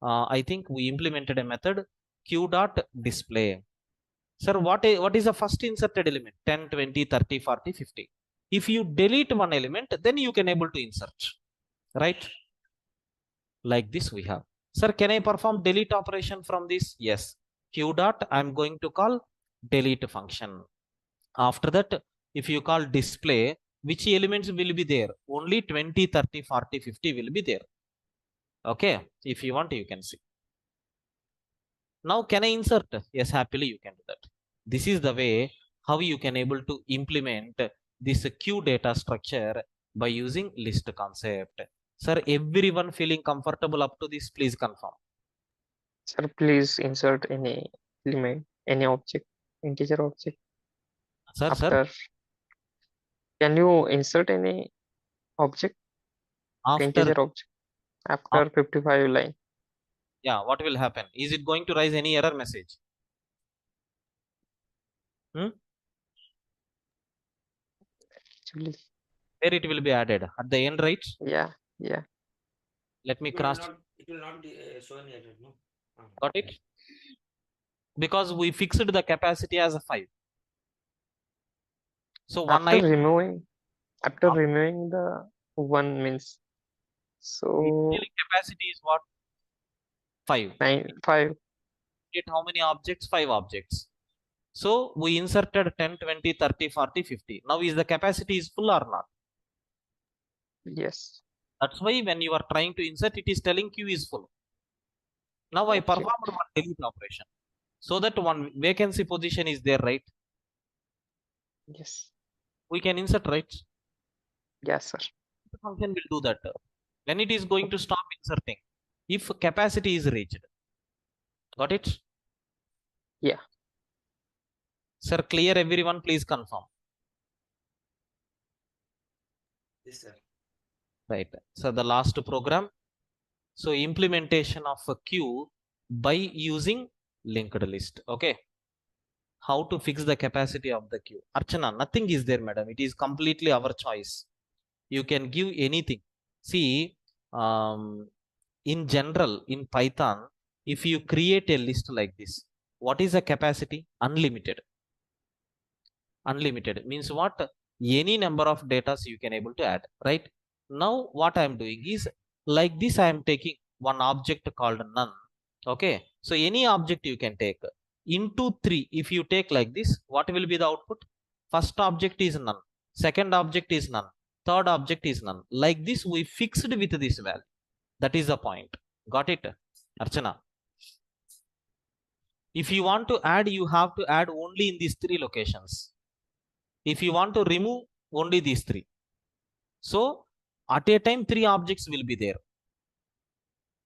I think we implemented a method q dot display. Sir, what is the first inserted element? 10, 20, 30, 40, 50. If you delete one element, then you can able to insert, right? Like this we have. Sir, can I perform delete operation from this? Yes. Q dot, I'm going to call delete function. After that, if you call display, which elements will be there? Only 20, 30, 40, 50 will be there. Okay. If you want, you can see. Now, can I insert? Yes, happily you can do that. This is the way how you can able to implement this Q data structure by using list concept. Sir, everyone feeling comfortable up to this, please confirm. Sir, please insert any element, any object, integer object. Sir, After, can you insert any object, after, integer object, after 55 line? Yeah, what will happen? Is it going to raise any error message? Actually, Where it will be added? At the end, right? yeah. Let me It will cross. it will not show any error, no? Got it? Because we fixed the capacity as a 5. So one After removing the one means, so initially capacity is what? 5. 5. Get how many objects? 5 objects. So we inserted 10, 20, 30, 40, 50. Now is the capacity is full or not? Yes. That's why when you are trying to insert, it is telling queue is full. Now I Okay. performed one delete operation so that one vacancy position is there, right? Yes. We can insert, right? Yes, sir. The function will do that. When it is going to stop inserting, if capacity is reached. Got it? Yeah. Sir, clear everyone, please confirm. Yes, sir. Right. So the last program. So implementation of a queue by using linked list. Okay. How to fix the capacity of the queue? Archana, nothing is there, madam. It is completely our choice. You can give anything. See, in general, in Python, if you create a list like this, what is the capacity? Unlimited. Unlimited means what? Any number of data you can able to add, right? Now what I am doing is like this. I am taking one object called none. Okay, so any object you can take into 3. If you take like this, what will be the output? First object is none, second object is none, third object is none. Like this we fixed with this value. That is the point. Got it, Archana? If you want to add, you have to add only in these 3 locations. If you want to remove, only these 3. So at a time 3 objects will be there.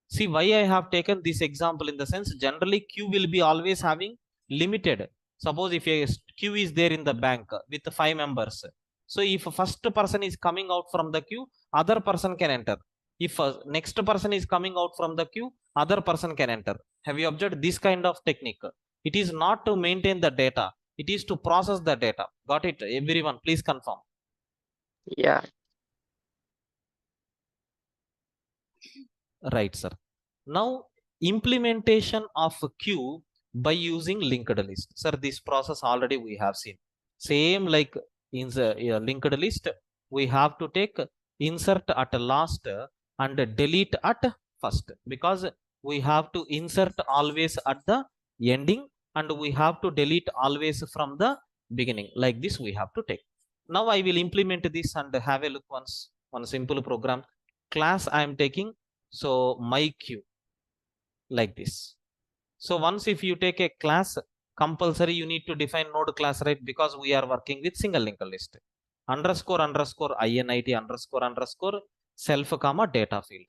See why I have taken this example, in the sense generally queue will be always having limited. Suppose if a queue is there in the bank with 5 members. So if first person is coming out from the queue, other person can enter. If next person is coming out from the queue, other person can enter. Have you observed this kind of technique? It is not to maintain the data. It is to process the data. Got it? Everyone, please confirm. Yeah. Right, sir. Now, implementation of a queue by using linked list. Sir, this process already we have seen. Same like in the linked list, we have to take insert at last and delete at first, because we have to insert always at the ending and we have to delete always from the beginning. Like this we have to take. Now I will implement this and have a look once. One simple program. Class I am taking, so my queue, like this. So once if you take a class, compulsory you need to define node class, right? Because we are working with single linked list. Underscore init underscore self comma data field.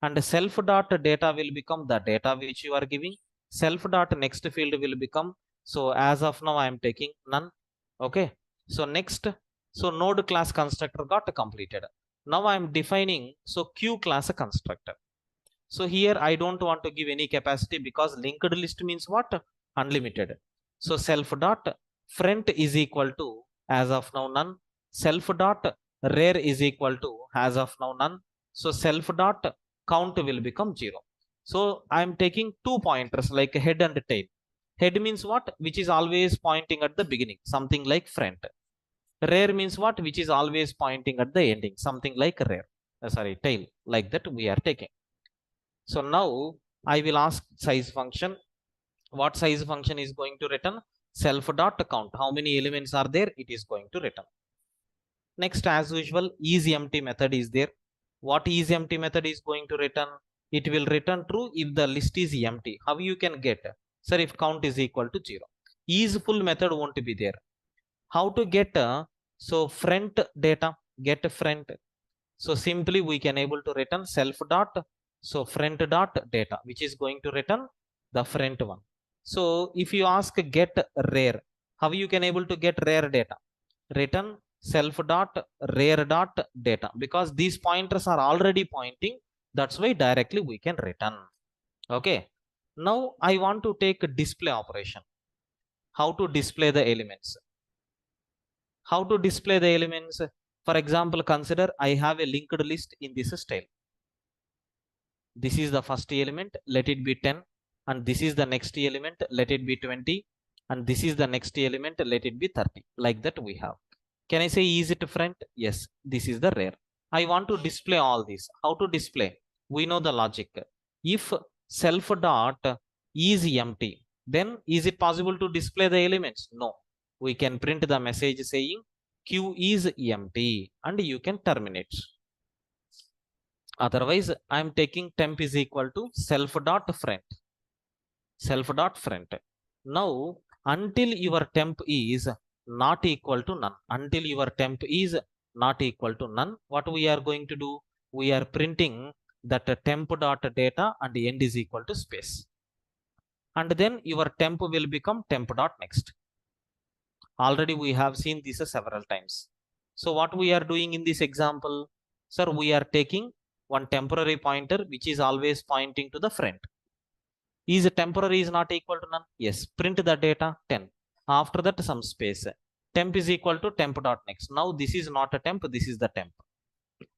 And self dot data will become the data which you are giving. Self dot next field will become, so as of now I am taking none. Okay. So next, so node class constructor got completed. Now I am defining, so queue class constructor. So here I don't want to give any capacity, because linked list means what? Unlimited. So self dot front is equal to, as of now none. Self dot rear is equal to, as of now none. So self dot count will become 0. So I am taking 2 pointers like head and tail. Head means what? Which is always pointing at the beginning, something like front. Rear means what? Which is always pointing at the ending, something like rear. Tail. Like that we are taking. So now I will ask size function. What size function is going to return? Self dot count. How many elements are there? It is going to return. Next, as usual, isEmpty method is there. What isEmpty method is going to return? It will return true if the list is empty. How you can get? Sir, if count is equal to 0. IsFull method won't be there. How to get? So front data, get front. So simply we can able to return self dot, so front dot data, which is going to return the front one. So if you ask get rear, how you can able to get rear data? Return self dot rear dot data, because these pointers are already pointing. That's why directly we can return. Okay. Now I want to take a display operation. How to display the elements? How to display the elements? For example, consider I have a linked list in this style. This is the first element, let it be 10, and this is the next element, let it be 20, and this is the next element, let it be 30. Like that we have. Can I say is it front? Yes, this is the rear. I want to display all this. How to display? We know the logic. If self dot is empty, then is it possible to display the elements? No. We can print the message saying queue is empty and you can terminate. Otherwise, I'm taking temp is equal to self dot friend. Self dot friend. Now, until your temp is not equal to none, until your temp is not equal to none, what we are going to do? We are printing that temp dot data and end is equal to space. And then your temp will become temp dot next. Already we have seen this several times. So what we are doing in this example, sir, we are taking one temporary pointer which is always pointing to the front. Is temporary is not equal to none? Yes. Print the data 10. After that, some space. Temp is equal to temp dot next. Now this is not a temp, this is the temp.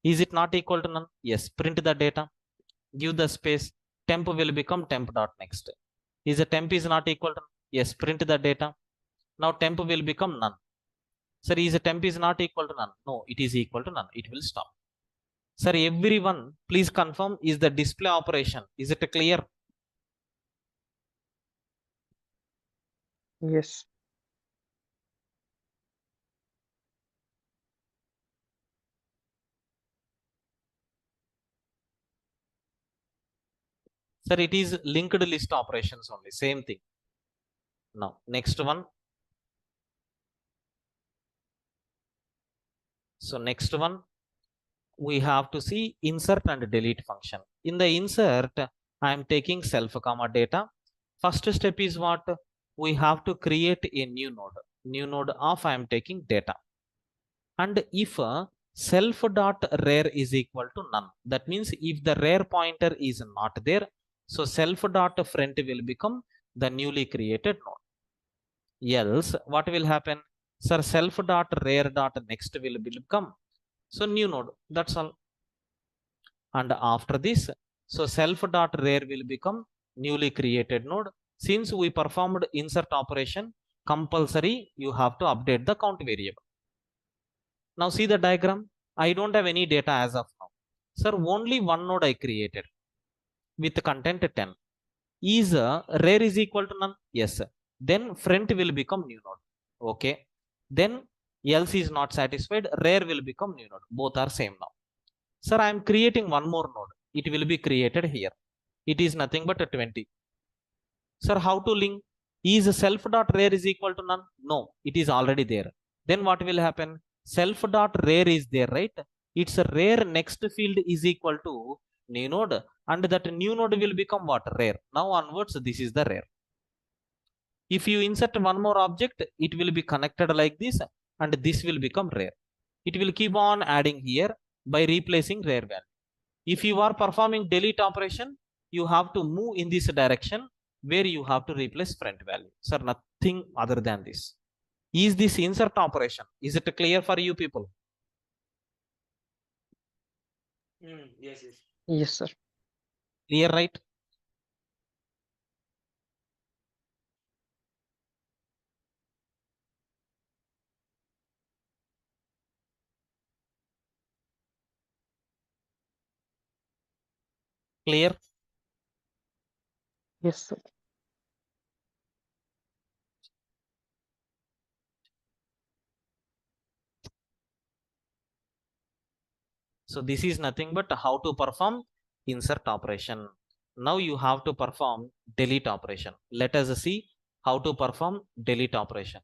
Is it not equal to none? Yes. Print the data. Give the space. Temp will become temp dot next. Is a temp is not equal to none? Yes. Print the data. Now temp will become none. Sir, is a temp is not equal to none? No, it is equal to none. It will stop. Sir, everyone, please confirm, is the display operation, is it clear? Yes. Sir, it is linked list operations only, same thing. Now, next one. So next one, we have to see insert and delete function. In the insert, I am taking self comma data. First step is what? We have to create a new node. New node of I am taking data. And if self dot rare is equal to none, that means if the rare pointer is not there, so self dot front will become the newly created node. Else, what will happen? Sir, self dot rare dot next will become so new node. That's all. And after this, so self dot rare will become newly created node. Since we performed insert operation, compulsory you have to update the count variable. Now see the diagram. I don't have any data as of now. Sir, only one node I created with content 10. Is rare is equal to none? Yes. Then front will become new node. Okay. Then else is not satisfied. Rare will become new node. Both are same now. Sir, I am creating one more node. It will be created here. It is nothing but a 20. Sir, how to link? Is self dot rare is equal to none? No, it is already there. Then what will happen? Self dot rare is there, right? It's a rare next field is equal to new node, and that new node will become what? Rare. Now onwards, this is the rare. If you insert one more object, it will be connected like this, and this will become rare. It will keep on adding here by replacing rare value. If you are performing delete operation, you have to move in this direction where you have to replace front value. Sir, nothing other than this. Is this insert operation? Is it clear for you people? Yes, yes. Yes, sir. Clear, right? Clear? Yes, sir. So this is nothing but how to perform insert operation. Now you have to perform delete operation. Let us see how to perform delete operation.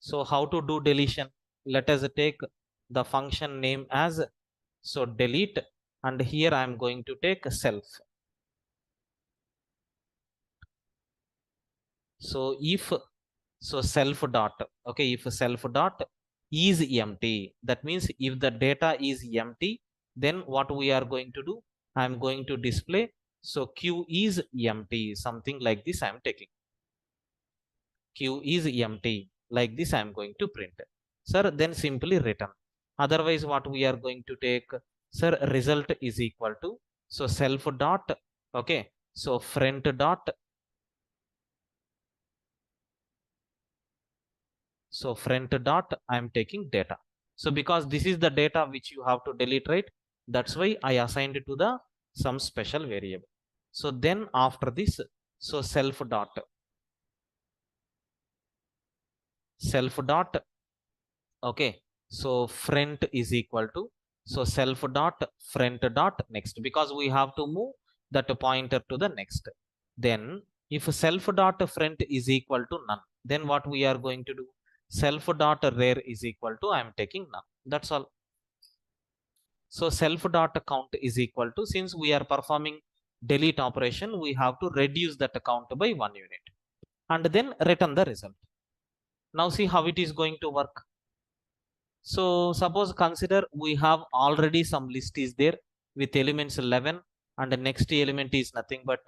So how to do deletion? Let us take the function name as so delete, and here I am going to take self. So if so self dot, okay, if self dot is empty, that means if the data is empty, then what we are going to do? I am going to display so q is empty, something like this I am taking. Q is empty, like this I am going to print. Sir, then simply return. Otherwise, what we are going to take? Sir, result is equal to so self dot, okay, so front dot, so front dot I am taking data. So because this is the data which you have to delete, right? That's why I assigned it to the some special variable. So then after this, so self dot okay, So front is equal to, so self dot front dot next, because we have to move that pointer to the next. Then if self dot front is equal to none, then what we are going to do? Self dot rear is equal to, I am taking none. That's all. So self dot count is equal to, since we are performing delete operation, we have to reduce that count by 1 unit and then return the result. Now see how it is going to work. So suppose consider we have already some list is there with elements 11 and the next element is nothing but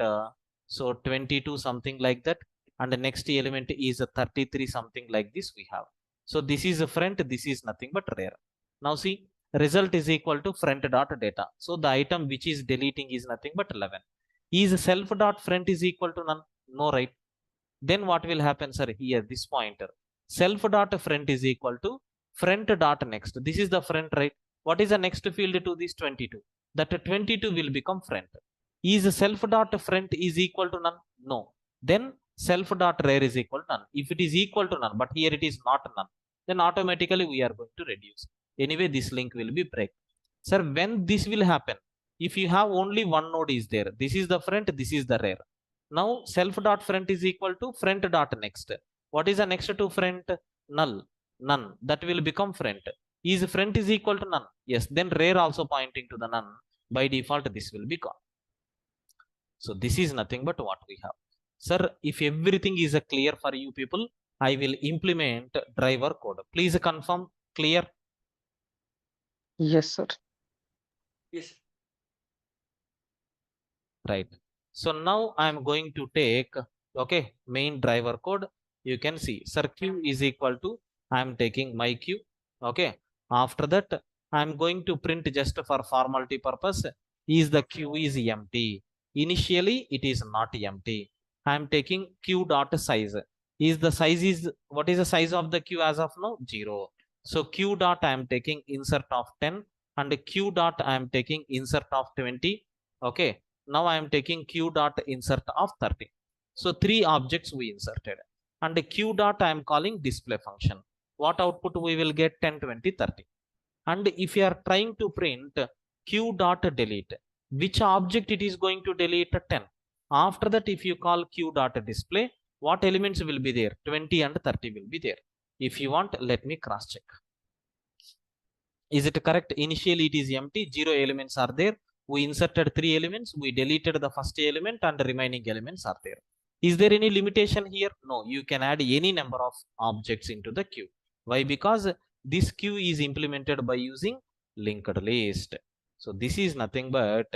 so 22 something like that, and the next element is a 33 something like this we have. So this is a front, this is nothing but rear. Now see, result is equal to front dot data. So the item which is deleting is nothing but 11. Is self dot front is equal to none? No, right? Then what will happen, sir? Here this pointer self dot front is equal to front dot next. This is the front, right? What is the next field to this? 22. That 22 will become front. Is self dot front is equal to none? No. Then self dot rear is equal to none. If it is equal to none, but here it is not none, then automatically we are going to reduce. Anyway, this link will be break. Sir, when this will happen? If you have only one node is there, this is the front, this is the rear. Now self dot front is equal to front dot next. What is the next to front? Null. None. That will become front. Is front is equal to none? Yes. Then rear also pointing to the none. By default, this will be gone. So this is nothing but what we have. Sir, if everything is clear for you people, I will implement driver code. Please confirm. Clear? Yes, sir. Yes. Right. So now I am going to take, okay, main driver code. You can see, sir, q is equal to, I am taking my q. Okay. After that, I am going to print just for formality purpose. Is the q is empty? Initially, it is not empty. I am taking q dot size. Is the size is, what is the size of the q as of now? 0. So q dot I am taking insert of 10 and q dot I am taking insert of 20. Okay. Now I am taking q dot insert of 30. So 3 objects we inserted, and q dot I am calling display function. What output we will get? 10, 20, 30. And if you are trying to print q dot delete, which object it is going to delete? 10. After that, if you call q dot display, what elements will be there? 20 and 30 will be there. If you want, let me cross check. Is it correct? Initially it is empty, 0 elements are there. We inserted 3 elements, we deleted the first element and the remaining elements are there. Is there any limitation here? No, you can add any number of objects into the queue. Why? Because this queue is implemented by using linked list. So this is nothing but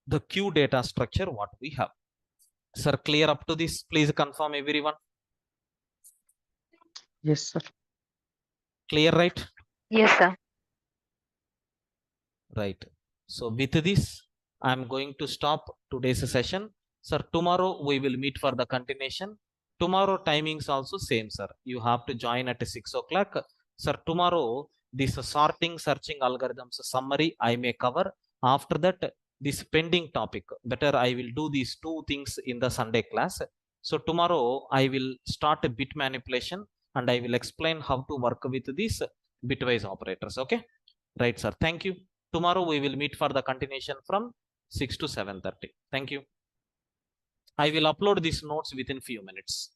the queue data structure what we have. Sir, clear up to this? Please confirm everyone. Yes, sir. Clear, right? Yes, sir. Right. So with this, I am going to stop today's session. Sir, tomorrow we will meet for the continuation. Tomorrow timings also same, sir. You have to join at 6 o'clock. Sir, tomorrow this sorting searching algorithms summary I may cover. After that, this pending topic, better I will do these 2 things in the Sunday class. So tomorrow I will start a bit manipulation and I will explain how to work with these bitwise operators. Okay. Right, sir. Thank you. Tomorrow we will meet for the continuation from 6 to 7:30. Thank you. I will upload these notes within few minutes.